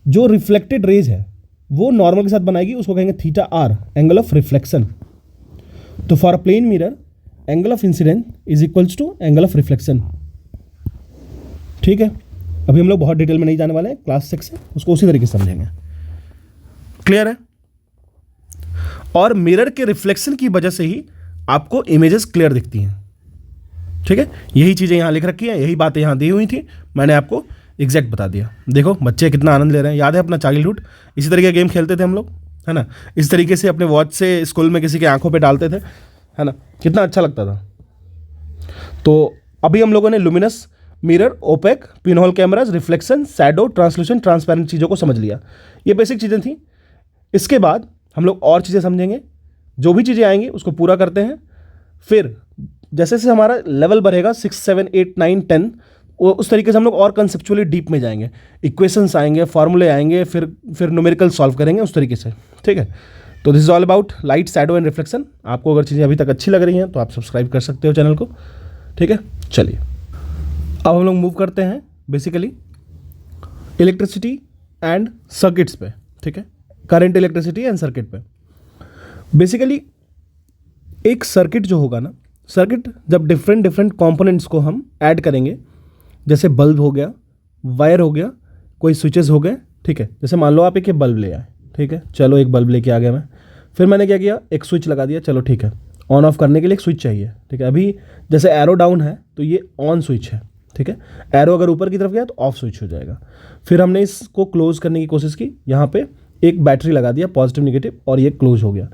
जो रिफ्लेक्टेड रेज है वो नॉर्मल के साथ बनाएगी, उसको कहेंगे theta r angle of reflection. तो for a plane mirror angle of incident is equals to angle of reflection, ठीक है। अभी हम लोग बहुत डिटेल में नहीं जाने वाले हैं, क्लास 6 से उसको उसी तरीके से समझेंगे। क्लियर है। और मिरर के रिफ्लेक्शन की वजह से ही आपको इमेजेस क्लियर दिखती हैं, ठीक है। यही चीज़ें यहाँ लिख रखी हैं, यही बातें यहाँ दी हुई थी, मैंने आपको एग्जैक्ट बता दिया। देखो बच्चे कितना आनंद ले रहे हैं। याद है अपना चाइल्डहुड, इसी तरीके का गेम खेलते थे हम लोग, है ना। इस तरीके से अपने वॉच से स्कूल में किसी के आंखों पे डालते थे, है ना, कितना अच्छा लगता था। तो अभी हम लोगों ने luminous, mirror, opaque, pinhole cameras, reflection, shadow, translucent, transparent चीज़ों को समझ लिया। ये बेसिक चीज़ें थी। इसके बाद हम लोग और चीज़ें समझेंगे, जो भी चीज़ें आएंगी उसको पूरा करते हैं। फिर जैसे जैसे हमारा लेवल बढ़ेगा 6, 7, 8, 9, 10 उस तरीके से हम लोग और कंसेप्चुअली डीप में जाएंगे। इक्वेशंस आएंगे, फार्मूले आएंगे, फिर न्यूमेरिकल सॉल्व करेंगे उस तरीके से, ठीक है। तो this is all about light, shadow and reflection. आपको अगर चीज़ें अभी तक अच्छी लग रही हैं तो आप सब्सक्राइब कर सकते हो चैनल को, ठीक है। चलिए अब हम लोग मूव करते हैं बेसिकली इलेक्ट्रिसिटी एंड सर्किट्स पे, ठीक है। करंट, इलेक्ट्रिसिटी एंड सर्किट पे। बेसिकली एक सर्किट जो होगा ना, सर्किट जब डिफरेंट कंपोनेंट्स को हम ऐड करेंगे, जैसे बल्ब हो गया, वायर हो गया, कोई स्विचेस हो गए, ठीक है। जैसे मान लो आप एक बल्ब ले आए, ठीक है, चलो एक बल्ब लेके आ गया मैं। फिर मैंने क्या किया, एक स्विच लगा दिया, चलो ठीक है। ऑन ऑफ करने के लिए एक स्विच चाहिए, ठीक है। अभी जैसे एरो डाउन है तो ये ऑन स्विच है, ठीक है। एरो अगर ऊपर की तरफ गया तो ऑफ स्विच हो जाएगा। फिर हमने इसको क्लोज करने की कोशिश की, यहाँ पे एक बैटरी लगा दिया, पॉजिटिव नेगेटिव, और ये क्लोज हो गया।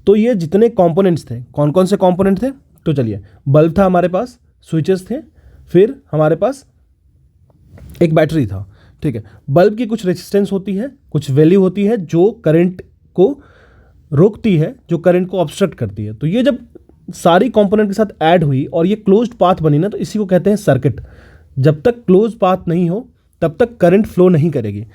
तो ये जितने कंपोनेंट्स थे, कौन कौन से कंपोनेंट थे, तो चलिए बल्ब था हमारे पास, स्विचेस थे, फिर हमारे पास एक बैटरी था, ठीक है। बल्ब की कुछ रेजिस्टेंस होती है, कुछ वैल्यू होती है जो करंट को रोकती है, जो करंट को ऑब्स्ट्रक्ट करती है। तो ये जब सारी कंपोनेंट के साथ ऐड हुई और ये क्लोज्ड पाथ बनी ना, तो इसी को कहते हैं सर्किट। जब तक क्लोज पाथ नहीं हो तब तक करंट फ्लो नहीं करेगी।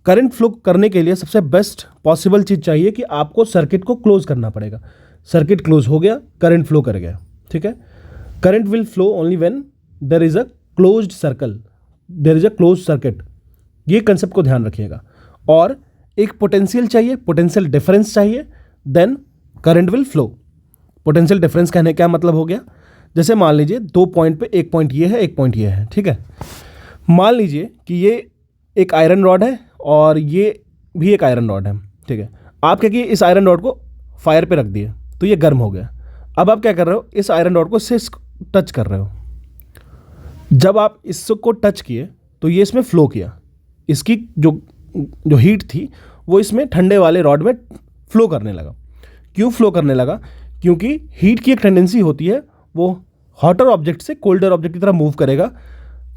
करंट फ्लो करने के लिए सबसे बेस्ट पॉसिबल चीज़ चाहिए कि आपको सर्किट को क्लोज करना पड़ेगा। सर्किट क्लोज हो गया, करंट फ्लो कर गया, ठीक है। Current will flow only when there is a closed circle, there is a close circuit. ये कंसेप्ट को ध्यान रखिएगा। और एक पोटेंशियल चाहिए, पोटेंशियल डिफरेंस चाहिए, then current will flow. Potential difference कहने क्या मतलब हो गया, जैसे मान लीजिए 2 पॉइंट पे, एक पॉइंट ये है, एक पॉइंट ये है, ठीक है। मान लीजिए कि ये एक आयरन रॉड है और ये भी एक आयरन रॉड है, ठीक है। आप क्या किए, इस आयरन रॉड को फायर पे रख दिए तो ये गर्म हो गया। अब आप क्या कर रहे हो, इस आयरन रॉड को इससे टच कर रहे हो। जब आप इसको टच किए तो ये इसमें फ्लो किया, इसकी जो हीट थी वो इसमें ठंडे वाले रॉड में फ्लो करने लगा। क्यों फ्लो करने लगा, क्योंकि हीट की एक टेंडेंसी होती है, वो हॉटर ऑब्जेक्ट से कोल्डर ऑब्जेक्ट की तरह मूव करेगा।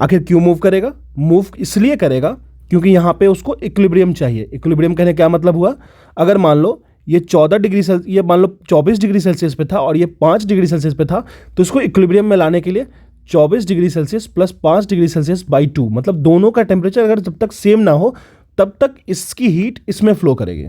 आखिर क्यों मूव करेगा, मूव इसलिए करेगा क्योंकि यहाँ पे उसको इक्विलिब्रियम चाहिए। इक्विलिब्रियम कहने क्या मतलब हुआ, अगर मान लो ये 14 डिग्री सेल्सियस, ये मान लो 24 डिग्री सेल्सियस पे था और ये 5 डिग्री सेल्सियस पे था, तो इसको इक्विलिब्रियम में लाने के लिए 24 degree Celsius plus 5 degree Celsius by 2, मतलब दोनों का टेम्परेचर अगर जब तक सेम ना हो तब तक इसकी हीट इसमें फ्लो करेगी।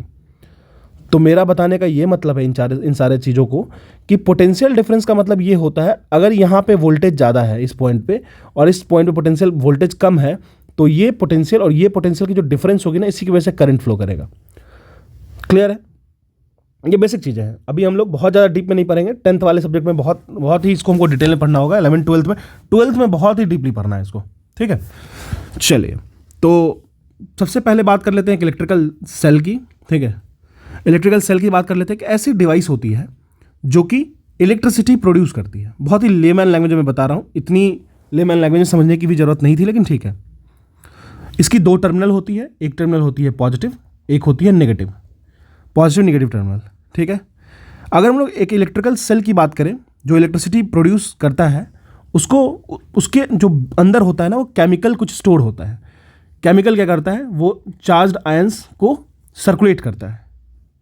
तो मेरा बताने का ये मतलब है इन सारे चीज़ों को कि पोटेंशियल डिफरेंस का मतलब ये होता है, अगर यहाँ पे वोल्टेज ज़्यादा है इस पॉइंट पे और इस पॉइंट पे पोटेंशियल वोल्टेज कम है, तो ये पोटेंशियल और ये पोटेंशियल की जो डिफरेंस होगी ना, इसी की वजह से करंट फ्लो करेगा। क्लियर है। ये बेसिक चीज़ें हैं, अभी हम लोग बहुत ज़्यादा डीप में नहीं पढ़ेंगे। 10th वाले सब्जेक्ट में बहुत ही इसको हमको डिटेल में पढ़ना होगा। 11th 12th में बहुत ही डीपली पढ़ना है इसको, ठीक है। चलिए, तो सबसे पहले बात कर लेते हैं इलेक्ट्रिकल सेल की, ठीक है। इलेक्ट्रिकल सेल की बात कर लेते हैं कि ऐसी डिवाइस होती है जो कि इलेक्ट्रिसिटी प्रोड्यूस करती है। बहुत ही लेमैन लैंग्वेज में बता रहा हूँ, इतनी लेमैन लैंग्वेज में समझने की भी ज़रूरत नहीं थी, लेकिन ठीक है। इसकी 2 टर्मिनल होती है, एक टर्मिनल होती है पॉजिटिव, एक होती है नेगेटिव, पॉजिटिव नेगेटिव टर्मिनल, ठीक है। अगर हम लोग एक इलेक्ट्रिकल सेल की बात करें जो इलेक्ट्रिसिटी प्रोड्यूस करता है, उसको उसके जो अंदर होता है ना, वो केमिकल कुछ स्टोर होता है। केमिकल क्या करता है, वो चार्ज्ड आयंस को सर्कुलेट करता है।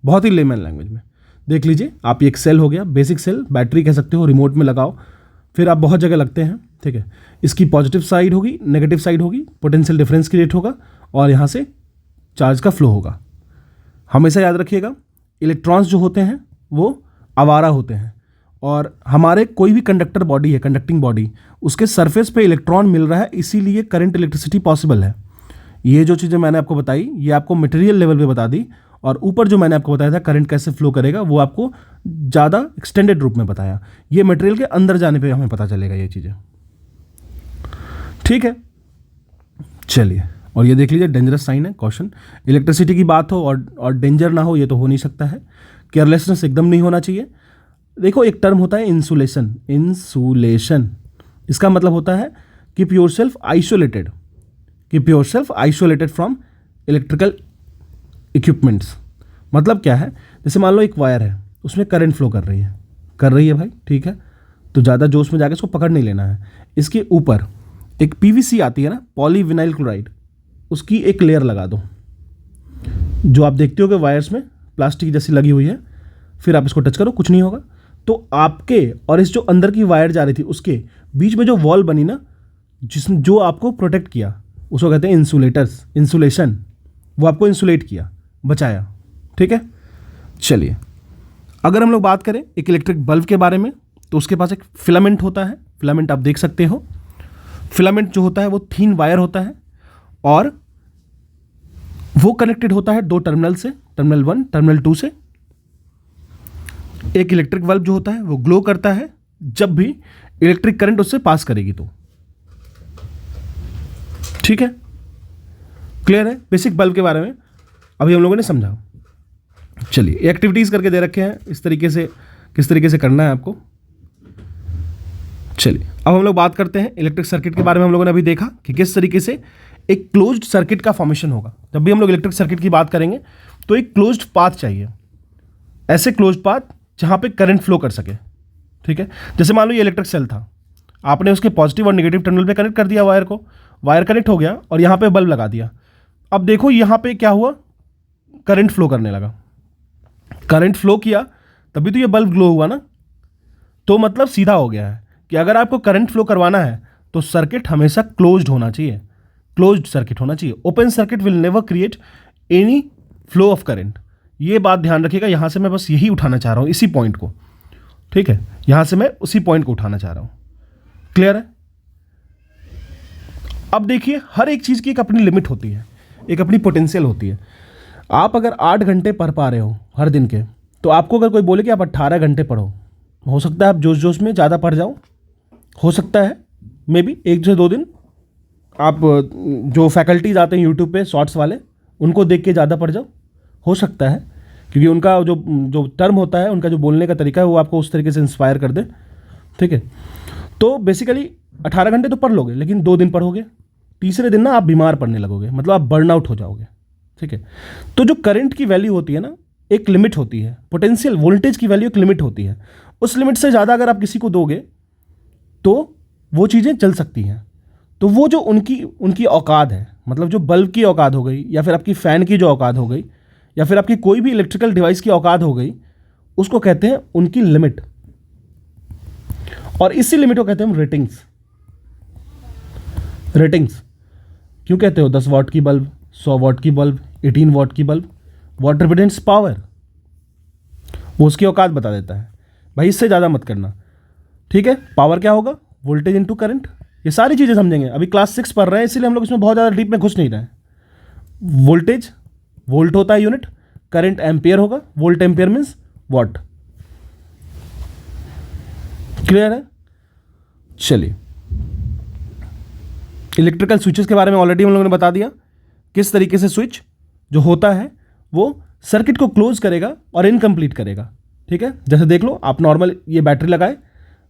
बहुत ही लेमैन लैंग्वेज में देख लीजिए आप, ये एक सेल हो गया, बेसिक सेल, बैटरी कह सकते हो, रिमोट में लगाओ, फिर आप बहुत जगह लगते हैं, ठीक है। इसकी पॉजिटिव साइड होगी, नेगेटिव साइड होगी, पोटेंशियल डिफरेंस क्रिएट होगा और यहाँ से चार्ज का फ्लो होगा। हमेशा याद रखिएगा, इलेक्ट्रॉन्स जो होते हैं वो आवारा होते हैं, और हमारे कोई भी कंडक्टर बॉडी है, कंडक्टिंग बॉडी, उसके सरफेस पे इलेक्ट्रॉन मिल रहा है, इसीलिए करंट इलेक्ट्रिसिटी पॉसिबल है। ये जो चीज़ें मैंने आपको बताई, ये आपको मटेरियल लेवल पे बता दी, और ऊपर जो मैंने आपको बताया था करंट कैसे फ्लो करेगा, वो आपको ज़्यादा एक्सटेंडेड रूप में बताया। ये मटेरियल के अंदर जाने पे हमें पता चलेगा ये चीज़ें, ठीक है। चलिए, और ये देख लीजिए डेंजरस साइन है, कॉशन। इलेक्ट्रिसिटी की बात हो और डेंजर ना हो, ये तो हो नहीं सकता है। केयरलेसनेस एकदम नहीं होना चाहिए। देखो, एक टर्म होता है इंसुलेशन। इंसुलेशन इसका मतलब होता है keep yourself isolated, keep yourself isolated from electrical equipments. मतलब क्या है, जैसे मान लो एक वायर है, उसमें करंट फ्लो कर रही है भाई, ठीक है। तो ज़्यादा जोश में जाकर इसको पकड़ नहीं लेना है। इसके ऊपर एक पीवीसी आती है ना, पॉलीविनाइल क्लोराइड, उसकी एक लेयर लगा दो, जो आप देखते हो कि वायर्स में प्लास्टिक जैसी लगी हुई है। फिर आप इसको टच करो, कुछ नहीं होगा। तो आपके और इस जो अंदर की वायर जा रही थी, उसके बीच में जो वॉल बनी ना, जो आपको प्रोटेक्ट किया, उसको कहते हैं इंसुलेटर्स, इंसुलेशन। वो आपको इंसुलेट किया, बचाया, ठीक है। चलिए, अगर हम लोग बात करें एक इलेक्ट्रिक बल्ब के बारे में, तो उसके पास एक फिलामेंट होता है। फिलामेंट आप देख सकते हो। फिलामेंट जो होता है वो थीन वायर होता है, और वो कनेक्टेड होता है 2 टर्मिनल से, टर्मिनल 1, टर्मिनल 2 से। एक इलेक्ट्रिक बल्ब जो होता है वो ग्लो करता है जब भी इलेक्ट्रिक करंट उससे पास करेगी तो, ठीक है। क्लियर है बेसिक बल्ब के बारे में, अभी हम लोगों ने समझा। चलिए, एक्टिविटीज करके दे रखे हैं इस तरीके से, किस तरीके से करना है आपको। चलिए, अब हम लोग बात करते हैं इलेक्ट्रिक सर्किट के बारे में। हम लोगों ने अभी देखा कि किस तरीके से एक क्लोज्ड सर्किट का फॉर्मेशन होगा। जब भी हम लोग इलेक्ट्रिक सर्किट की बात करेंगे तो एक क्लोज्ड पाथ चाहिए, ऐसे क्लोज्ड पाथ जहां पे करंट फ्लो कर सके, ठीक है। जैसे मान लो ये इलेक्ट्रिक सेल था, आपने उसके पॉजिटिव और नेगेटिव टर्मिनल पे कनेक्ट कर दिया वायर को, वायर कनेक्ट हो गया और यहाँ पे बल्ब लगा दिया। अब देखो यहाँ पे क्या हुआ, करंट फ्लो करने लगा। करंट फ्लो किया तभी तो ये बल्ब ग्लो हुआ ना। तो मतलब सीधा हो गया है कि अगर आपको करंट फ्लो करवाना है तो सर्किट हमेशा क्लोज्ड होना चाहिए, क्लोज्ड सर्किट होना चाहिए। Open circuit will never create any flow of current. ये बात ध्यान रखिएगा। यहां से मैं बस यही उठाना चाह रहा हूं, इसी पॉइंट को, ठीक है। यहां से मैं उसी पॉइंट को उठाना चाह रहा हूं। क्लियर है? अब देखिए, हर एक चीज की एक अपनी लिमिट होती है, एक अपनी पोटेंशियल होती है। आप अगर 8 घंटे पढ़ पा रहे हो हर दिन के, तो आपको अगर कोई बोले कि आप 18 घंटे पढ़ो, हो सकता है आप जोश जोश में ज़्यादा पढ़ जाओ, हो सकता है मे बी 1 से 2 दिन आप जो फैकल्टीज आते हैं यूट्यूब पे शॉर्ट्स वाले, उनको देख के ज़्यादा पढ़ जाओ, हो सकता है, क्योंकि उनका जो टर्म होता है, उनका जो बोलने का तरीका है, वो आपको उस तरीके से इंस्पायर कर दे, ठीक है। तो बेसिकली 18 घंटे तो पढ़ लोगे, लेकिन 2 दिन पढ़ोगे, तीसरे दिन ना आप बीमार पड़ने लगोगे, मतलब आप बर्नआउट हो जाओगे, ठीक है। तो जो करंट की वैल्यू होती है ना, एक लिमिट होती है। पोटेंशियल वोल्टेज की वैल्यू एक लिमिट होती है। उस लिमिट से ज़्यादा अगर आप किसी को दोगे तो वो चीज़ें चल सकती हैं। तो वो जो उनकी औकात है, मतलब जो बल्ब की औकात हो गई, या फिर आपकी फ़ैन की जो औकात हो गई, या फिर आपकी कोई भी इलेक्ट्रिकल डिवाइस की औकात हो गई, उसको कहते हैं उनकी लिमिट। और इसी लिमिट को कहते हैं हम रेटिंग्स। रेटिंग्स क्यों कहते हो? 10 वाट की बल्ब, 100 वाट की बल्ब, 18 वाट की बल्ब, वाट रिप्रेजेंट्स पावर, वो उसकी औकात बता देता है। भाई इससे ज़्यादा मत करना, ठीक है। पावर क्या होगा? Voltage into current. ये सारी चीज़ें समझेंगे, अभी क्लास 6 पढ़ रहे हैं, इसलिए हम लोग इसमें बहुत ज़्यादा डीप में घुस नहीं रहे हैं। वोल्टेज, वोल्ट होता है यूनिट, करंट एम्पियर होगा, volt ampere means what. Clear है? चलिए, इलेक्ट्रिकल स्विचेस के बारे में ऑलरेडी हम लोगों ने बता दिया, किस तरीके से स्विच जो होता है वो सर्किट को क्लोज करेगा और इनकम्प्लीट करेगा। ठीक है, जैसे देख लो, आप नॉर्मल ये बैटरी लगाए,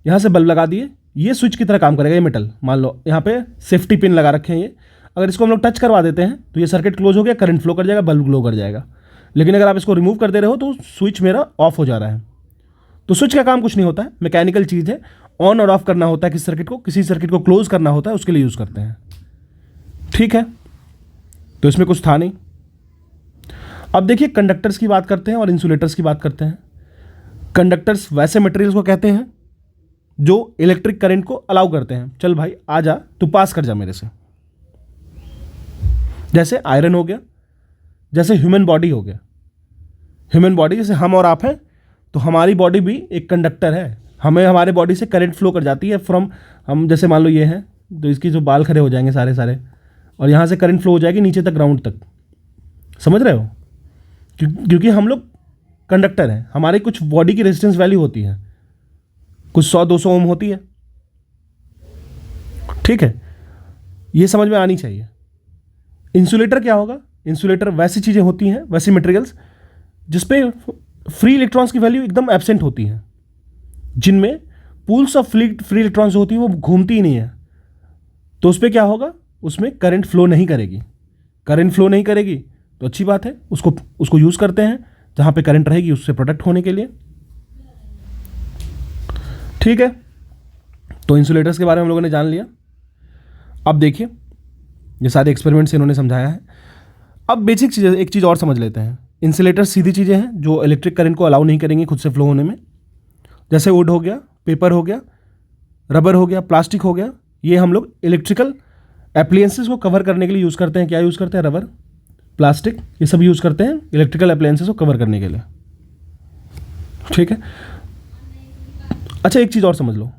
यहाँ से बल्ब लगा दिए, ये स्विच की तरह काम करेगा। ये मेटल, मान लो यहाँ पे सेफ्टी पिन लगा रखे हैं ये, अगर इसको हम लोग टच करवा देते हैं तो ये सर्किट क्लोज हो गया, करंट फ्लो कर जाएगा, बल्ब ग्लो कर जाएगा। लेकिन अगर आप इसको रिमूव कर दे रहे हो तो स्विच मेरा ऑफ हो जा रहा है। तो स्विच का काम कुछ नहीं होता है, मैकेनिकल चीज़ है, ऑन और ऑफ करना होता है किसी सर्किट को क्लोज करना होता है, उसके लिए यूज़ करते हैं। ठीक है, तो इसमें कुछ था नहीं। अब देखिए, कंडक्टर्स की बात करते हैं और इंसुलेटर्स की बात करते हैं। कंडक्टर्स वैसे मटेरियल्स को कहते हैं जो इलेक्ट्रिक करंट को अलाउ करते हैं। चल भाई आ जा, तू पास कर जा मेरे से। जैसे आयरन हो गया, जैसे ह्यूमन बॉडी हो गया। ह्यूमन बॉडी जैसे हम और आप हैं, तो हमारी बॉडी भी एक कंडक्टर है। हमें हमारे बॉडी से करंट फ्लो कर जाती है फ्रॉम, हम जैसे मान लो ये हैं, तो इसकी जो बाल खड़े हो जाएंगे सारे, और यहाँ से करंट फ्लो हो जाएगी नीचे तक, ग्राउंड तक। समझ रहे हो? क्योंकि हम लोग कंडक्टर हैं, हमारी कुछ बॉडी की रेजिस्टेंस वैल्यू होती है, कुछ 100-200 ओम होती है। ठीक है, ये समझ में आनी चाहिए। इंसुलेटर क्या होगा? इंसुलेटर वैसी चीज़ें होती हैं, वैसी मटेरियल्स जिसपे फ्री इलेक्ट्रॉन्स की वैल्यू एकदम एब्सेंट होती है, जिनमें पूल्स ऑफ फ्री इलेक्ट्रॉन्स जो होती है वो घूमती ही नहीं है। तो उस पर क्या होगा? उसमें करंट फ्लो नहीं करेगी। करंट फ्लो नहीं करेगी तो अच्छी बात है, उसको यूज़ करते हैं जहाँ पे करंट रहेगी उससे प्रोटेक्ट होने के लिए। ठीक है, तो इंसुलेटर्स के बारे में हम लोगों ने जान लिया। अब देखिए, ये सारे एक्सपेरिमेंट्स इन्होंने समझाया है। अब बेसिक चीज़, एक चीज़ और समझ लेते हैं। इंसुलेटर्स सीधी चीज़ें हैं जो इलेक्ट्रिक करंट को अलाउ नहीं करेंगी खुद से फ्लो होने में। जैसे वुड हो गया, पेपर हो गया, रबर हो गया, प्लास्टिक हो गया, ये हम लोग इलेक्ट्रिकल एप्लायंसेस को कवर करने के लिए यूज़ करते हैं। क्या यूज़ करते हैं? रबर, प्लास्टिक, ये सब यूज़ करते हैं इलेक्ट्रिकल एप्लायंसेस को कवर करने के लिए। ठीक है, अच्छा एक चीज़ और समझ लो,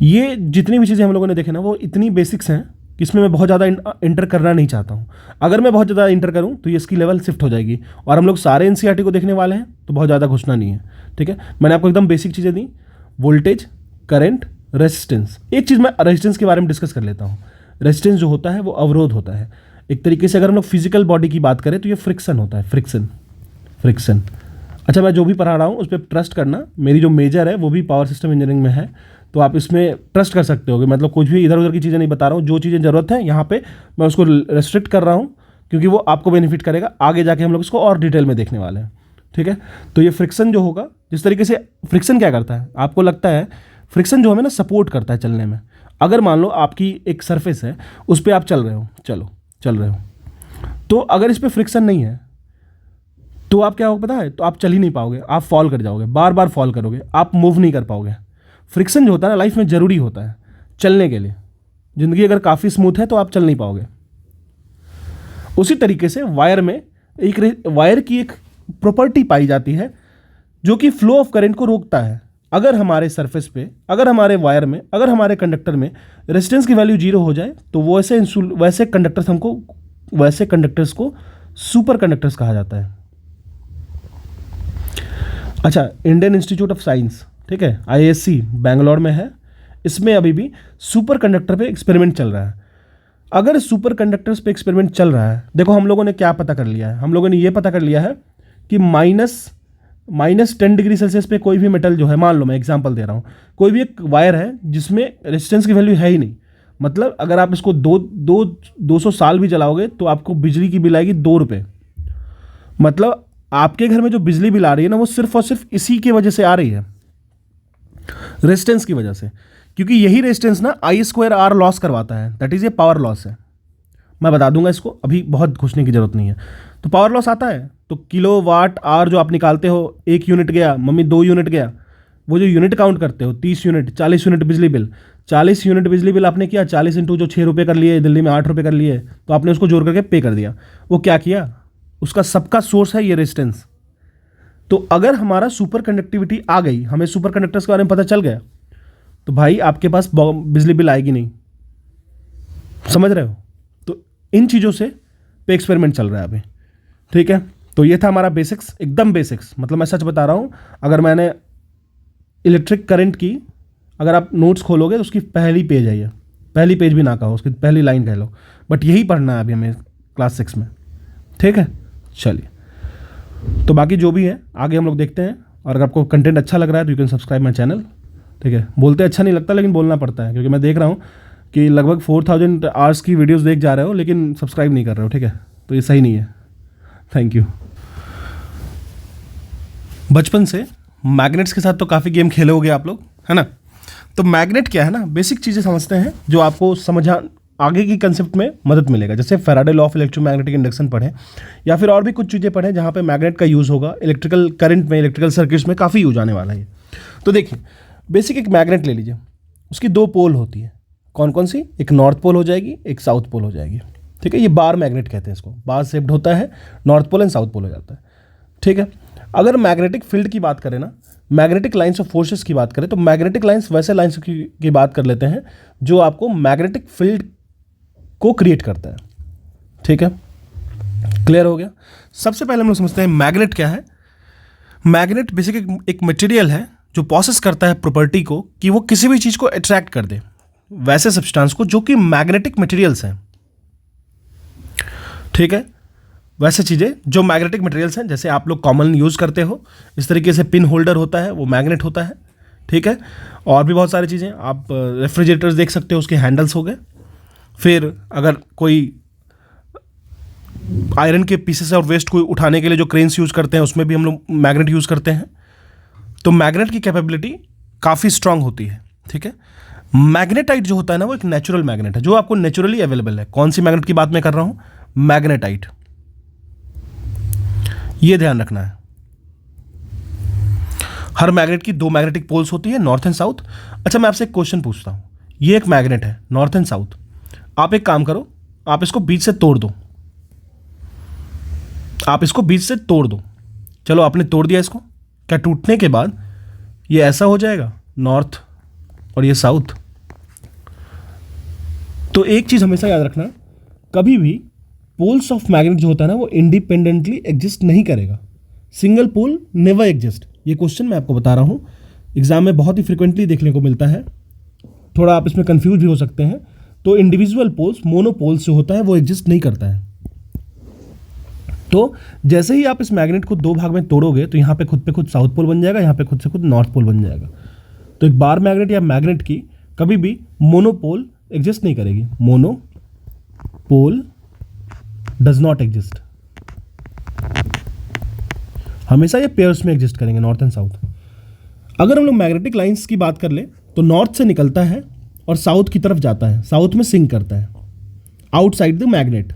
ये जितनी भी चीज़ें हम लोगों ने देखे ना, वो इतनी बेसिक्स हैं कि इसमें मैं बहुत ज़्यादा इंटर करना नहीं चाहता हूँ। अगर मैं बहुत ज़्यादा इंटर करूँ तो ये इसकी लेवल शिफ्ट हो जाएगी, और हम लोग सारे एनसीईआरटी को देखने वाले हैं, तो बहुत ज़्यादा घुसना नहीं है। ठीक है, मैंने आपको एकदम बेसिक चीज़ें दी, वोल्टेज, करंट, रेजिस्टेंस। एक चीज़ मैं रेजिस्टेंस के बारे में डिस्कस कर लेता हूँ। रेजिस्टेंस जो होता है वो अवरोध होता है एक तरीके से। अगर हम लोग फिजिकल बॉडी की बात करें तो ये फ्रिक्शन होता है, फ्रिक्शन। अच्छा, मैं जो भी पढ़ा रहा हूँ उस पर ट्रस्ट करना। मेरी जो मेजर है वो भी पावर सिस्टम इंजीनियरिंग में है, तो आप इसमें ट्रस्ट कर सकते हो। मतलब कुछ भी इधर उधर की चीज़ें नहीं बता रहा हूँ, जो चीज़ें ज़रूरत है यहाँ पे मैं उसको रेस्ट्रिक्ट कर रहा हूँ, क्योंकि वो आपको बेनिफिट करेगा। आगे जाके हम लोग इसको और डिटेल में देखने वाले हैं। ठीक है, तो ये फ्रिक्शन जो होगा, जिस तरीके से फ्रिक्शन क्या करता है, आपको लगता है फ्रिक्शन जो हमें ना सपोर्ट करता है चलने में। अगर मान लो आपकी एक सरफेस है, उस पर आप चल रहे हो, चल रहे हो, तो अगर इस पर फ्रिक्शन नहीं है तो आप क्या हो पता है, तो आप चल ही नहीं पाओगे, आप फॉल कर जाओगे, बार बार फॉल करोगे, आप मूव नहीं कर पाओगे। फ्रिक्शन जो होता है ना लाइफ में ज़रूरी होता है चलने के लिए। ज़िंदगी अगर काफ़ी स्मूथ है तो आप चल नहीं पाओगे। उसी तरीके से वायर की एक प्रॉपर्टी पाई जाती है जो कि फ्लो ऑफ करंट को रोकता है। अगर हमारे सरफेस पे, अगर हमारे वायर में, अगर हमारे कंडक्टर में रेजिस्टेंस की वैल्यू 0 हो जाए तो वैसे कंडक्टर्स को सुपर कंडक्टर्स कहा जाता है। अच्छा, इंडियन इंस्टीट्यूट ऑफ साइंस, ठीक है, IISc बैंगलोर में है, इसमें अभी भी सुपर कंडक्टर पे एक्सपेरिमेंट चल रहा है। अगर सुपर कंडक्टर्स पे एक्सपेरिमेंट चल रहा है, देखो हम लोगों ने क्या पता कर लिया है, हम लोगों ने ये पता कर लिया है कि -10 डिग्री सेल्सियस पे कोई भी मेटल जो है, मान लो मैं एग्जांपल दे रहा हूँ, कोई भी एक वायर है जिसमें रेजिस्टेंस की वैल्यू है ही नहीं, मतलब अगर आप इसको 200 साल भी जलाओगे तो आपको बिजली की बिल आएगी 2 रुपये। मतलब आपके घर में जो बिजली बिल आ रही है ना, वो सिर्फ और सिर्फ इसी की वजह से आ रही है, रेजिस्टेंस की वजह से। क्योंकि यही रेजिस्टेंस ना I² R लॉस करवाता है, दैट इज ये पावर लॉस है। मैं बता दूंगा इसको, अभी बहुत घुसने की जरूरत नहीं है। तो पावर लॉस आता है तो किलोवाट आवर जो आप निकालते हो, 1 यूनिट गया, मम्मी 2 यूनिट गया, वो जो यूनिट काउंट करते हो, 30 यूनिट, 40 यूनिट बिजली बिल, 40 यूनिट बिजली बिल आपने किया, 40 इंटू जो 6 रुपये कर लिए, दिल्ली में 8 रुपये कर लिए, तो आपने उसको जोड़ करके पे कर दिया। वो क्या किया, उसका सबका सोर्स है ये रेजिस्टेंस। तो अगर हमारा सुपर कंडक्टिविटी आ गई, हमें सुपर कंडक्टर्स के बारे में पता चल गया, तो भाई आपके पास बिजली बिल आएगी नहीं। समझ रहे हो? तो इन चीज़ों से पे एक्सपेरिमेंट चल रहा है अभी। ठीक है, तो ये था हमारा बेसिक्स, एकदम बेसिक्स, मतलब मैं सच बता रहा हूँ, अगर मैंने इलेक्ट्रिक करंट की, अगर आप नोट्स खोलोगे तो उसकी पहली पेज है, ये पहली पेज भी ना कहो, उसकी पहली लाइन कह लो, बट यही पढ़ना है अभी हमें क्लास 6 में, ठीक है। चलिए, तो बाकी जो भी है आगे हम लोग देखते हैं, और अगर आपको कंटेंट अच्छा लग रहा है तो you can subscribe my channel, ठीक है। बोलते अच्छा नहीं लगता लेकिन बोलना पड़ता है, क्योंकि मैं देख रहा हूँ कि लगभग 4000 आवर्स की वीडियोस देख जा रहे हो लेकिन सब्सक्राइब नहीं कर रहे हो, ठीक है, तो ये सही नहीं है। Thank you. बचपन से मैग्नेट्स के साथ तो काफ़ी गेम खेले होगे आप लोग, है ना। तो मैग्नेट क्या है ना, बेसिक चीज़ें समझते हैं जो आपको समझा आगे की कंसेप्ट में मदद मिलेगा। जैसे Faraday law of electromagnetic induction पढ़ें, या फिर और भी कुछ चीज़ें पढ़ें जहाँ पे मैग्नेट का यूज़ होगा इलेक्ट्रिकल करंट में, इलेक्ट्रिकल सर्किट्स में काफ़ी यूज आने वाला है। तो देखिए, बेसिक एक मैग्नेट ले लीजिए, उसकी दो पोल होती है। कौन कौन सी? एक नॉर्थ पोल हो जाएगी, एक साउथ पोल हो जाएगी, ठीक है। ये बार मैग्नेट कहते हैं इसको, बार शेप्ड होता है, north pole and south pole हो जाता है, ठीक है। अगर मैग्नेटिक फील्ड की बात करें ना, मैग्नेटिक लाइंस ऑफ फोर्सेस की बात करें, तो मैग्नेटिक लाइंस वैसे लाइंस की बात कर लेते हैं जो आपको मैग्नेटिक फील्ड को क्रिएट करता है, ठीक है। क्लियर हो गया। सबसे पहले हम लोग समझते हैं मैग्नेट क्या है। मैग्नेट बेसिक एक मटेरियल है जो प्रोसेस करता है प्रॉपर्टी को कि वो किसी भी चीज़ को अट्रैक्ट कर दे, वैसे सब्सटेंस को जो कि मैग्नेटिक मटेरियल्स हैं, ठीक है। वैसे चीज़ें जो मैग्नेटिक मटेरियल्स हैं, जैसे आप लोग कॉमन यूज़ करते हो, इस तरीके से पिन होल्डर होता है, वो मैग्नेट होता है, ठीक है। और भी बहुत सारी चीज़ें, आप रेफ्रिजरेटर्स देख सकते हो, उसके हैंडल्स हो गए। फिर अगर कोई आयरन के पीसेस और वेस्ट को उठाने के लिए जो क्रेन्स यूज़ करते हैं, उसमें भी हम लोग मैग्नेट यूज़ करते हैं। तो मैग्नेट की कैपेबिलिटी काफ़ी स्ट्रांग होती है, ठीक है। मैग्नेटाइट जो होता है ना, वो एक नेचुरल मैग्नेट है जो आपको नेचुरली अवेलेबल है। कौन सी मैग्नेट की बात मैं कर रहा हूँ? मैग्नेटाइट। ये ध्यान रखना है। हर मैग्नेट की दो मैग्नेटिक पोल्स होती है, नॉर्थ एंड साउथ। अच्छा, मैं आपसे एक क्वेश्चन पूछता हूँ, ये एक मैग्नेट है, नॉर्थ एंड साउथ। आप एक काम करो, आप इसको बीच से तोड़ दो, आप इसको बीच से तोड़ दो। चलो, आपने तोड़ दिया इसको, क्या टूटने के बाद ये ऐसा हो जाएगा, नॉर्थ और ये साउथ? तो एक चीज हमेशा याद रखना, कभी भी पोल्स ऑफ मैग्नेट जो होता है ना, वो इंडिपेंडेंटली एग्जिस्ट नहीं करेगा। Single pole never exist. ये क्वेश्चन मैं आपको बता रहा हूं, एग्जाम में बहुत ही फ्रिक्वेंटली देखने को मिलता है, थोड़ा आप इसमें कंफ्यूज भी हो सकते हैं। तो इंडिविजुअल पोल्स, मोनोपोल्स जो होता है, वो एग्जिस्ट नहीं करता है। तो जैसे ही आप इस मैग्नेट को दो भाग में तोड़ोगे, तो यहाँ पे खुद साउथ पोल बन जाएगा, यहाँ पे खुद से खुद नॉर्थ पोल बन जाएगा। तो एक बार मैग्नेट या मैग्नेट की कभी भी मोनोपोल एग्जिस्ट नहीं करेगी। Monopole does not exist. हमेशा ये पेयर्स में एग्जिस्ट करेंगे, नॉर्थ एंड साउथ। अगर हम लोग मैग्नेटिक लाइंस की बात कर ले, तो नॉर्थ से निकलता है और साउथ की तरफ जाता है, साउथ में सिंक करता है, आउटसाइड द मैग्नेट।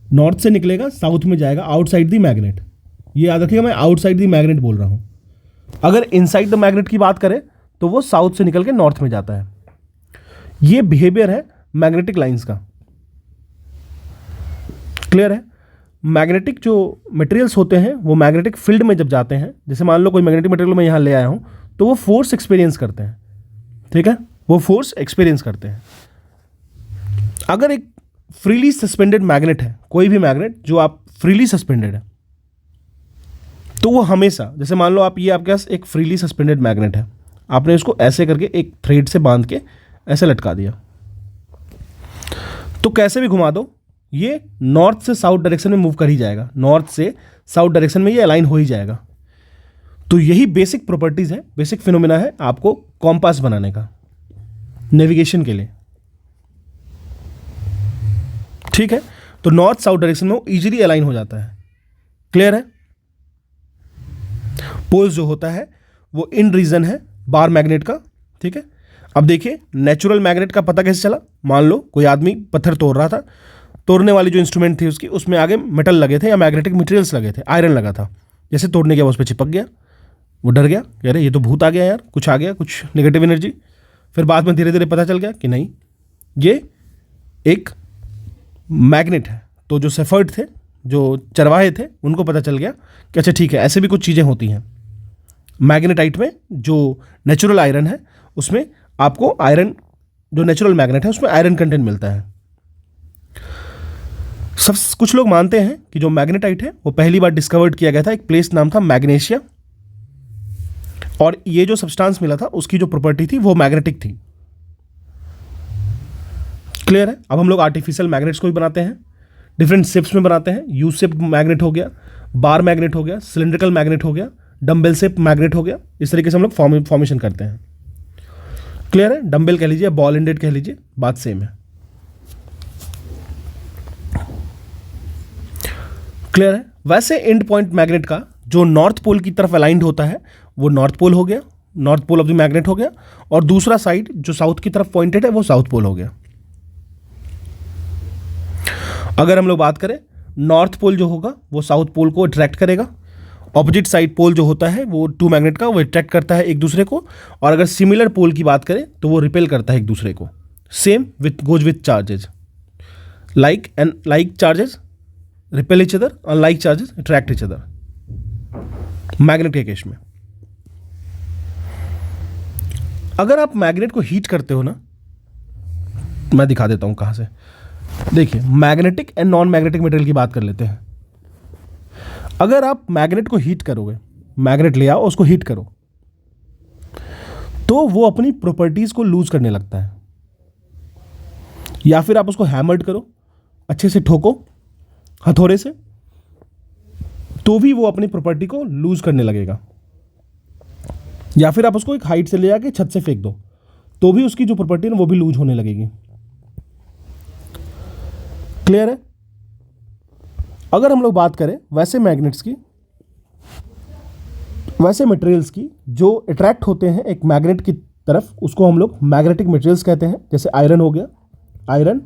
नॉर्थ से निकलेगा, साउथ में जाएगा, आउटसाइड द मैग्नेट। ये याद रखिएगा, मैं आउटसाइड द मैग्नेट बोल रहा हूं। अगर इनसाइड द मैग्नेट की बात करें, तो वो साउथ से निकल के नॉर्थ में जाता है। ये बिहेवियर है मैग्नेटिक लाइंस का। क्लियर है। मैग्नेटिक जो मटेरियल्स होते हैं, वो मैग्नेटिक फील्ड में जब जाते हैं, जैसे मान लो कोई मैग्नेटिक मटेरियल मैं यहां ले आया हूं, तो वो फोर्स एक्सपीरियंस करते हैं, ठीक है, वो फोर्स एक्सपीरियंस करते हैं। अगर एक फ्रीली सस्पेंडेड मैग्नेट है, कोई भी मैग्नेट जो आप फ्रीली सस्पेंडेड है, तो वो हमेशा, जैसे मान लो आप, ये आपके पास एक फ्रीली सस्पेंडेड मैग्नेट है, आपने इसको ऐसे करके एक थ्रेड से बांध के ऐसे लटका दिया, तो कैसे भी घुमा दो, ये नॉर्थ से साउथ डायरेक्शन में मूव कर ही जाएगा, नॉर्थ से साउथ डायरेक्शन में ये अलाइन हो ही जाएगा। तो यही बेसिक प्रॉपर्टीज है, बेसिक फिनोमेना है आपको कॉम्पास बनाने का, नेविगेशन के लिए, ठीक है। तो नॉर्थ साउथ डायरेक्शन में वो इजीली अलाइन हो जाता है। क्लियर है। पोल्स जो होता है वो इन रीजन है बार मैग्नेट का, ठीक है। अब देखिए, नेचुरल मैग्नेट का पता कैसे चला? मान लो कोई आदमी पत्थर तोड़ रहा था, तोड़ने वाली जो इंस्ट्रूमेंट थी उसकी, उसमें आगे मेटल लगे थे या मैग्नेटिक मटेरियल्स लगे थे, आयरन लगा था। जैसे तोड़ने के बाद उस पर चिपक गया, वो डर गया, कह रहे ये तो भूत आ गया यार, कुछ आ गया, कुछ नेगेटिव एनर्जी। फिर बाद में धीरे धीरे पता चल गया कि नहीं, ये एक मैग्नेट है। तो जो सेफर्ड थे, जो चरवाहे थे, उनको पता चल गया कि अच्छा ठीक है, ऐसे भी कुछ चीज़ें होती हैं। मैग्नेटाइट में जो नेचुरल आयरन है, उसमें आपको आयरन, जो नेचुरल मैग्नेट है उसमें आयरन कंटेंट मिलता है। सब कुछ लोग मानते हैं कि जो मैग्नेटाइट है वो पहली बार डिस्कवर्ड किया गया था, एक प्लेस नाम था मैग्नेशिया, और ये जो सब्सटेंस मिला था उसकी जो प्रॉपर्टी थी वो मैग्नेटिक थी। क्लियर है? अब हम लोग आर्टिफिशियल मैग्नेट्स को भी बनाते हैं, डिफरेंट शेप्स में बनाते हैं। यू शेप मैग्नेट हो गया, बार मैग्नेट हो गया, सिलेंड्रिकल मैग्नेट हो गया, डम्बेल शेप मैग्नेट हो गया। इस तरीके से हम लोग फॉर्मेशन करते हैं। क्लियर है? डम्बेल कह लीजिए, बॉल एंडेड कह लीजिए, बात सेम है। क्लियर है? वैसे एंड पॉइंट मैग्नेट का जो नॉर्थ पोल की तरफ अलाइंड होता है वो नॉर्थ पोल हो गया, north pole of the magnet हो गया, और दूसरा साइड जो साउथ की तरफ पॉइंटेड है वो साउथ पोल हो गया। अगर हम लोग बात करें, नॉर्थ पोल जो होगा वो साउथ पोल को अट्रैक्ट करेगा, ऑपोजिट साइड पोल जो होता है वो टू मैग्नेट का वो अट्रैक्ट करता है एक दूसरे को, और अगर सिमिलर पोल की बात करें तो वो रिपेल करता है एक दूसरे को। Same with goes with charges, like and like charges repel each other, unlike charges attract each other magnet के केस में। अगर आप मैग्नेट को हीट करते हो ना, मैं दिखा देता हूं कहां से। देखिए, magnetic and non magnetic material की बात कर लेते हैं। अगर आप मैग्नेट को हीट करोगे, मैग्नेट ले आओ उसको हीट करो, तो वो अपनी प्रॉपर्टीज को लूज करने लगता है। या फिर आप उसको हैमर्ड करो, अच्छे से ठोको हथौड़े से, तो भी वो अपनी प्रॉपर्टी को लूज करने लगेगा। या फिर आप उसको एक हाइट से ले आके छत से फेंक दो, तो भी उसकी जो प्रॉपर्टी है वो भी लूज होने लगेगी। क्लियर है? अगर हम लोग बात करें वैसे मैग्नेट्स की, वैसे मटेरियल्स की जो अट्रैक्ट होते हैं एक मैग्नेट की तरफ, उसको हम लोग मैग्नेटिक मटेरियल्स कहते हैं। जैसे आयरन हो गया, आयरन,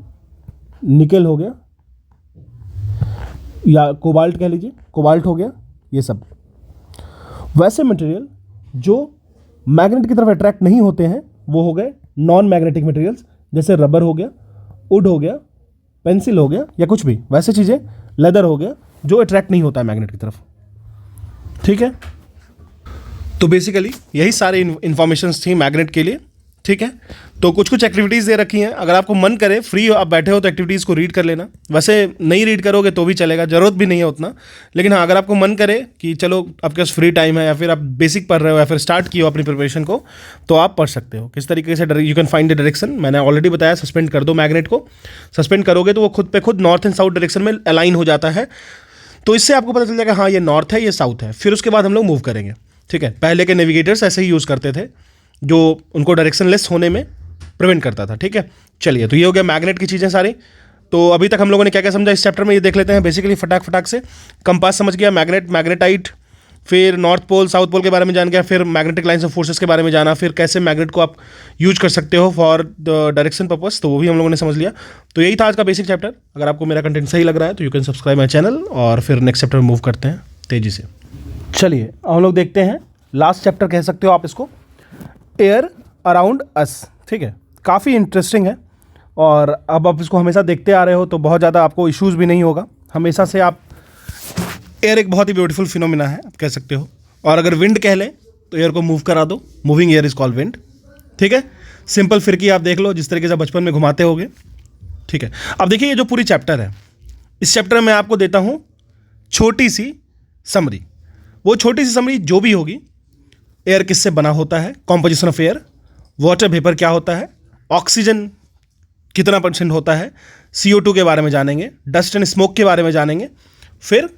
निकेल हो गया, या कोबाल्ट कह लीजिए, कोबाल्ट हो गया, ये सब। वैसे मटेरियल जो मैग्नेट की तरफ अट्रैक्ट नहीं होते हैं वो हो गए नॉन मैग्नेटिक मटेरियल्स। जैसे रबर हो गया, वुड हो गया, पेंसिल हो गया, या कुछ भी वैसे चीज़ें, लेदर हो गया, जो अट्रैक्ट नहीं होता है मैग्नेट की तरफ। ठीक है? तो बेसिकली यही सारे इन्फॉर्मेशंस थी मैग्नेट के लिए। ठीक है? तो कुछ कुछ एक्टिविटीज़ दे रखी हैं, अगर आपको मन करे, फ्री आप बैठे हो तो एक्टिविटीज़ को रीड कर लेना। वैसे नहीं रीड करोगे तो भी चलेगा, ज़रूरत भी नहीं है उतना। लेकिन हाँ, अगर आपको मन करे कि चलो आपके पास फ्री टाइम है, या फिर आप बेसिक पढ़ रहे हो, या फिर स्टार्ट किए हो अपनी प्रिपरेशन को, तो आप पढ़ सकते हो। किस तरीके से you can find the direction, मैंने ऑलरेडी बताया। सस्पेंड कर दो मैग्नेट को, सस्पेंड करोगे तो वो खुद पे खुद नॉर्थ एंड साउथ डायरेक्शन में अलाइन हो जाता है। तो इससे आपको पता चल जाएगा हाँ ये नॉर्थ है, ये साउथ है। फिर उसके बाद हम लोग मूव करेंगे। ठीक है? पहले के नेविगेटर्स ऐसे ही यूज़ करते थे, जो उनको डायरेक्शन लेस होने में प्रिवेंट करता था। ठीक है? चलिए, तो ये हो गया मैग्नेट की चीज़ें सारी। तो अभी तक हम लोगों ने क्या क्या समझा इस चैप्टर में, ये देख लेते हैं बेसिकली फटाक से। कंपास समझ गया, मैग्नेट, मैग्नेटाइट, फिर नॉर्थ पोल साउथ पोल के बारे में जान गया, फिर मैग्नेटिक लाइन्स ऑफ फोर्सेस के बारे में जाना, फिर कैसे मैग्नेट को आप यूज कर सकते हो फॉर द डायरेक्शन पर्पस, तो वो भी हम लोगों ने समझ लिया। तो यही था आज का बेसिक चैप्टर। अगर आपको मेरा कंटेंट सही लग रहा है तो you can subscribe my channel, और फिर नेक्स्ट चैप्टर में मूव करते हैं तेजी से। चलिए, हम लोग देखते हैं लास्ट चैप्टर कह सकते हो आप इसको, एयर अराउंड अस। ठीक है? काफ़ी इंटरेस्टिंग है, और अब आप इसको हमेशा देखते आ रहे हो तो बहुत ज़्यादा आपको इश्यूज़ भी नहीं होगा। हमेशा से आप, एयर एक बहुत ही ब्यूटीफुल फिनोमिना है आप कह सकते हो। और अगर विंड कह लें तो एयर को मूव करा दो, moving air is called wind. ठीक है? सिंपल फिरकी आप देख लो जिस तरीके से बचपन में घुमाते होगे। ठीक है? अब देखिए, ये जो पूरी चैप्टर है, इस चैप्टर में मैं आपको देता हूँ छोटी सी समरी। वो छोटी सी समरी जो भी होगी, एयर किससे बना होता है, composition of air, water vapour क्या होता है, ऑक्सीजन कितना % होता है, CO2 के बारे में जानेंगे, डस्ट एंड स्मोक के बारे में जानेंगे, फिर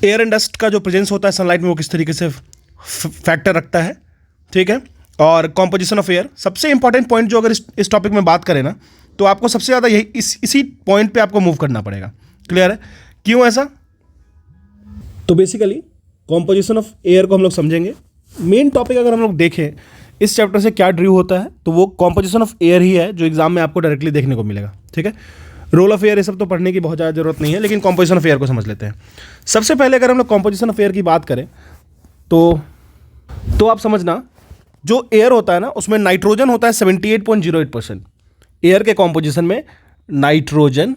एयर एंड डस्ट का जो प्रेजेंस होता है सनलाइट में वो किस तरीके से फैक्टर रखता है। ठीक है? और कॉम्पोजिशन ऑफ एयर, सबसे इंपॉर्टेंट पॉइंट जो अगर इस टॉपिक में बात करें ना, तो आपको सबसे ज़्यादा यही इसी पॉइंट पे आपको मूव करना पड़ेगा। क्लियर है? क्यों ऐसा? तो बेसिकली कॉम्पोजिशन ऑफ एयर को हम लोग समझेंगे। मेन टॉपिक अगर हम लोग देखें इस चैप्टर से क्या ड्रीव होता है, तो वो कॉम्पोजिशन ऑफ एयर ही है जो एग्जाम में आपको डायरेक्टली देखने को मिलेगा। ठीक है? रोल ऑफ एयर ये सब तो पढ़ने की बहुत ज़्यादा जरूरत नहीं है, लेकिन कॉम्पोजिशन ऑफ एयर को समझ लेते हैं। सबसे पहले अगर हम लोग कॉम्पोजिशन ऑफ एयर की बात करें तो आप समझना, जो एयर होता है ना उसमें नाइट्रोजन होता है 78.08%। एयर के कॉम्पोजिशन में नाइट्रोजन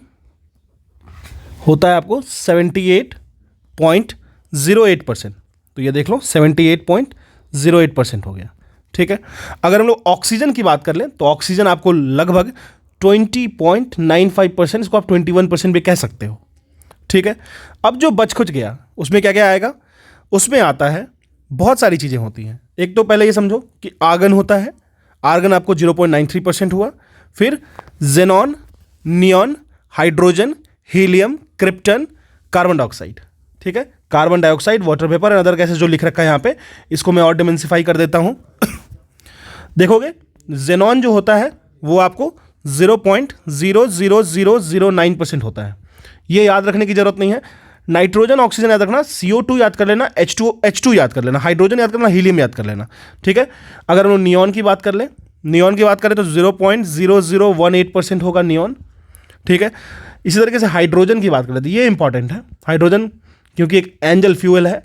होता है आपको 78.08%। तो ये देख लो 78.08% हो गया। ठीक है? अगर हम लोग ऑक्सीजन की बात कर लें तो ऑक्सीजन आपको लगभग 20.95%, इसको आप 21% भी कह सकते हो। ठीक है, अब जो बच खुच गया उसमें क्या क्या आएगा? उसमें आता है बहुत सारी चीज़ें होती हैं। एक तो पहले ये समझो कि आर्गन होता है, आर्गन आपको 0.93% हुआ। फिर xenon, neon, hydrogen, helium, krypton, carbon dioxide. ठीक है, carbon dioxide, water vapour and other gases जो लिख रखा है यहाँ पे, इसको मैं और डिमेंसिफाई कर देता हूँ। देखोगे जेनॉन जो होता है वो आपको 0.00009% होता है, ये याद रखने की जरूरत नहीं है। नाइट्रोजन, ऑक्सीजन याद रखना, CO2 याद कर लेना, H2 याद कर लेना, हाइड्रोजन याद करना, हीलियम याद कर लेना। ठीक है, अगर हम नियॉन की बात कर लें, नियॉन की बात करें तो 0.0018% होगा नियॉन। ठीक है, इसी तरीके से हाइड्रोजन की बात करें तो ये इंपॉर्टेंट है, हाइड्रोजन क्योंकि एक एंजल फ्यूल है,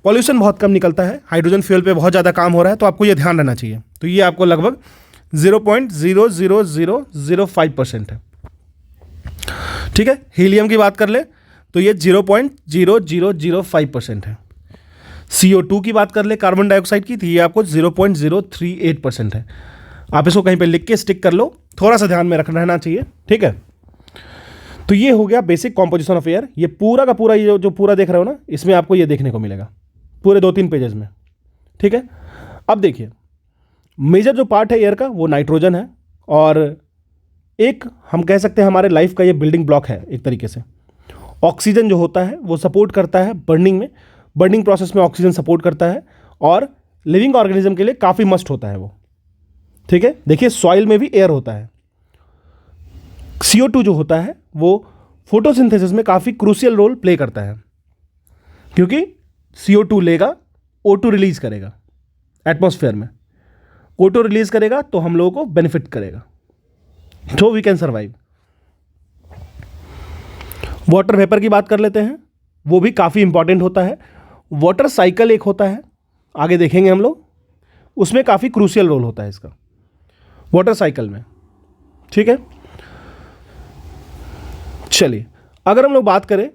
पॉल्यूशन बहुत कम निकलता है, हाइड्रोजन फ्यूल पे बहुत ज़्यादा काम हो रहा है, तो आपको ये ध्यान रहना चाहिए। तो ये आपको लगभग 0.00005% है। ठीक है, हीलियम की बात कर ले तो ये 0.0005% है। CO2 की बात कर ले, कार्बन डाइऑक्साइड की, तो ये आपको 0.038% है। आप इसको कहीं पे लिख के स्टिक कर लो, थोड़ा सा ध्यान में रहना चाहिए। ठीक है, तो ये हो गया बेसिक कॉम्पोजिशन ऑफ एयर। ये पूरा का पूरा, ये जो पूरा देख रहे हो ना, इसमें आपको ये देखने को मिलेगा पूरे 2-3 पेजेस में। ठीक है, अब देखिए मेजर जो पार्ट है एयर का वो नाइट्रोजन है, और एक हम कह सकते हैं हमारे लाइफ का ये बिल्डिंग ब्लॉक है एक तरीके से। ऑक्सीजन जो होता है वो सपोर्ट करता है बर्निंग में, बर्निंग प्रोसेस में ऑक्सीजन सपोर्ट करता है, और लिविंग ऑर्गेनिज्म के लिए काफ़ी मस्ट होता है वो। ठीक है, देखिए सॉइल में भी एयर होता है। CO2 जो होता है वो फोटोसिंथेसिस में काफ़ी क्रूशियल रोल प्ले करता है, क्योंकि CO2 लेगा, O2 रिलीज करेगा एटमॉस्फेयर में, O2 रिलीज करेगा तो हम लोगों को बेनिफिट करेगा, तो we can survive. Water vapour की बात कर लेते हैं, वो भी काफ़ी इंपॉर्टेंट होता है। वाटर साइकिल एक होता है, आगे देखेंगे हम लोग, उसमें काफ़ी क्रूशियल रोल होता है इसका वाटर साइकिल में। ठीक है, चलिए अगर हम लोग बात करें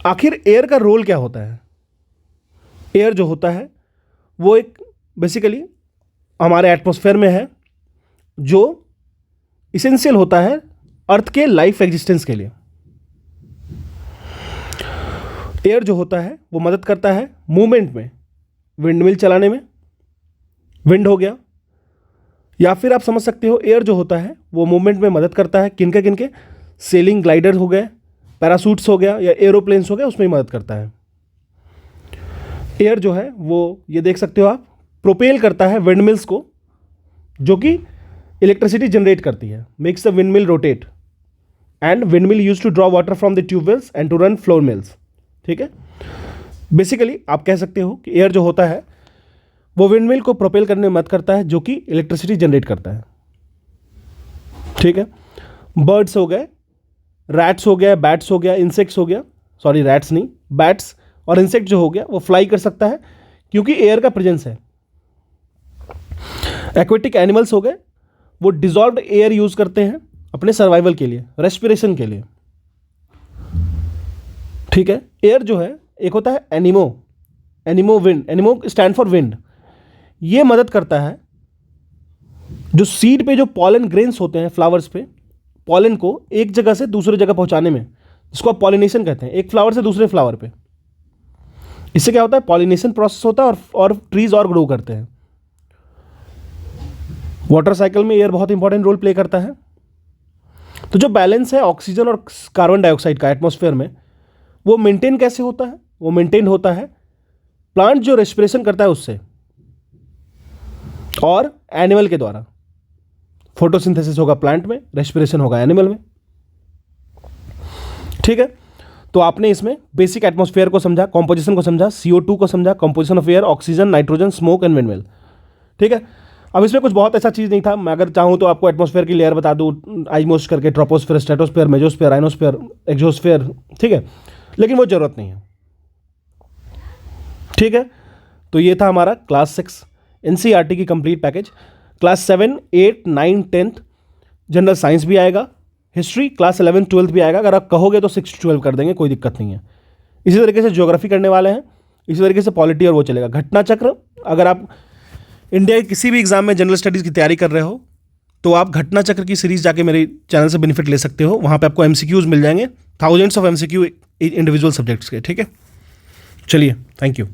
आखिर एयर का रोल क्या होता है। एयर जो होता है वो एक बेसिकली हमारे एटमॉस्फेयर में है, जो इसेंशियल होता है अर्थ के लाइफ एग्जिस्टेंस के लिए। एयर जो होता है वो मदद करता है मूवमेंट में, विंड मिल चलाने में, विंड हो गया, या फिर आप समझ सकते हो एयर जो होता है वो मूवमेंट में मदद करता है किनके सेलिंग ग्लाइडर हो गए, पैरासूट्स हो गया, या एरोप्लेन्स हो गया, उसमें ही मदद करता है। एयर जो है वो ये देख सकते हो आप, प्रोपेल करता है विंड मिल्स को, जो कि इलेक्ट्रिसिटी जनरेट करती है, makes the wind mill rotate, and wind mill use to draw water from the tubewells and to run flour mills. ठीक है, बेसिकली आप कह सकते हो कि एयर जो होता है वो विंड मिल को प्रोपेल करने में मदद करता है, जो कि इलेक्ट्रिसिटी जनरेट करता है। ठीक है, बर्ड्स हो गए, रैट्स हो गया, बैट्स हो गया, इंसेक्ट्स हो गया, सॉरी रैट्स नहीं, बैट्स और इंसेक्ट जो हो गया वो फ्लाई कर सकता है क्योंकि एयर का प्रेजेंस है। एक्वेटिक एनिमल्स हो गए, वो डिजॉल्व्ड एयर यूज करते हैं अपने सर्वाइवल के लिए, रेस्पिरेशन के लिए। ठीक है, एयर जो है एक होता है एनिमो विंड, एनिमो स्टैंड फॉर विंड, ये मदद करता है जो सीड पे जो पॉलन ग्रेन्स होते हैं फ्लावर्स पे, पॉलन को एक जगह से दूसरे जगह पहुंचाने में, जिसको आप पॉलिनेशन कहते हैं, एक फ्लावर से दूसरे फ्लावर पे। इससे क्या होता है, पॉलिनेशन प्रोसेस होता है और ट्रीज और ग्रो करते हैं। वाटर साइकिल में एयर बहुत इंपॉर्टेंट रोल प्ले करता है। तो जो बैलेंस है ऑक्सीजन और कार्बन डाइऑक्साइड का एटमॉस्फेयर में, वो मेंटेन कैसे होता है? वो मेंटेन होता है प्लांट जो रेस्पिरेशन करता है उससे, और एनिमल के द्वारा। फोटोसिंथेसिस होगा प्लांट में, रेस्पिरेशन होगा एनिमल में। ठीक है, तो आपने इसमें बेसिक एटमॉस्फेयर को समझा, कॉम्पोजिशन को समझा, CO2 को समझा, composition of air, oxygen, nitrogen, smoke and windmill. ठीक है, अब इसमें कुछ बहुत ऐसा चीज़ नहीं था, मैं अगर चाहूँ तो आपको एटमॉस्फेयर की लेयर बता दूँ, आइमोस्ट करके, troposphere, stratosphere, mesosphere, ionosphere, exosphere. ठीक है, लेकिन वो जरूरत नहीं है। ठीक है, तो ये था हमारा क्लास 6 NCERT की complete package. Class 7, 8, 9, 10 general science भी आएगा, हिस्ट्री क्लास 11, 12 भी आएगा। अगर आप कहोगे तो 6 to 12 कर देंगे, कोई दिक्कत नहीं है। इसी तरीके से ज्योग्राफी करने वाले हैं, इसी तरीके से पॉलिटी और वो चलेगा। घटना चक्र, अगर आप इंडिया के किसी भी एग्जाम में जनरल स्टडीज़ की तैयारी कर रहे हो, तो आप घटना चक्र की सीरीज जाके मेरे चैनल से बेनिफिट ले सकते हो। वहाँ पे आपको एमसीक्यूज मिल जाएंगे, thousands of MCQ individual subjects के। ठीक है, चलिए, थैंक यू।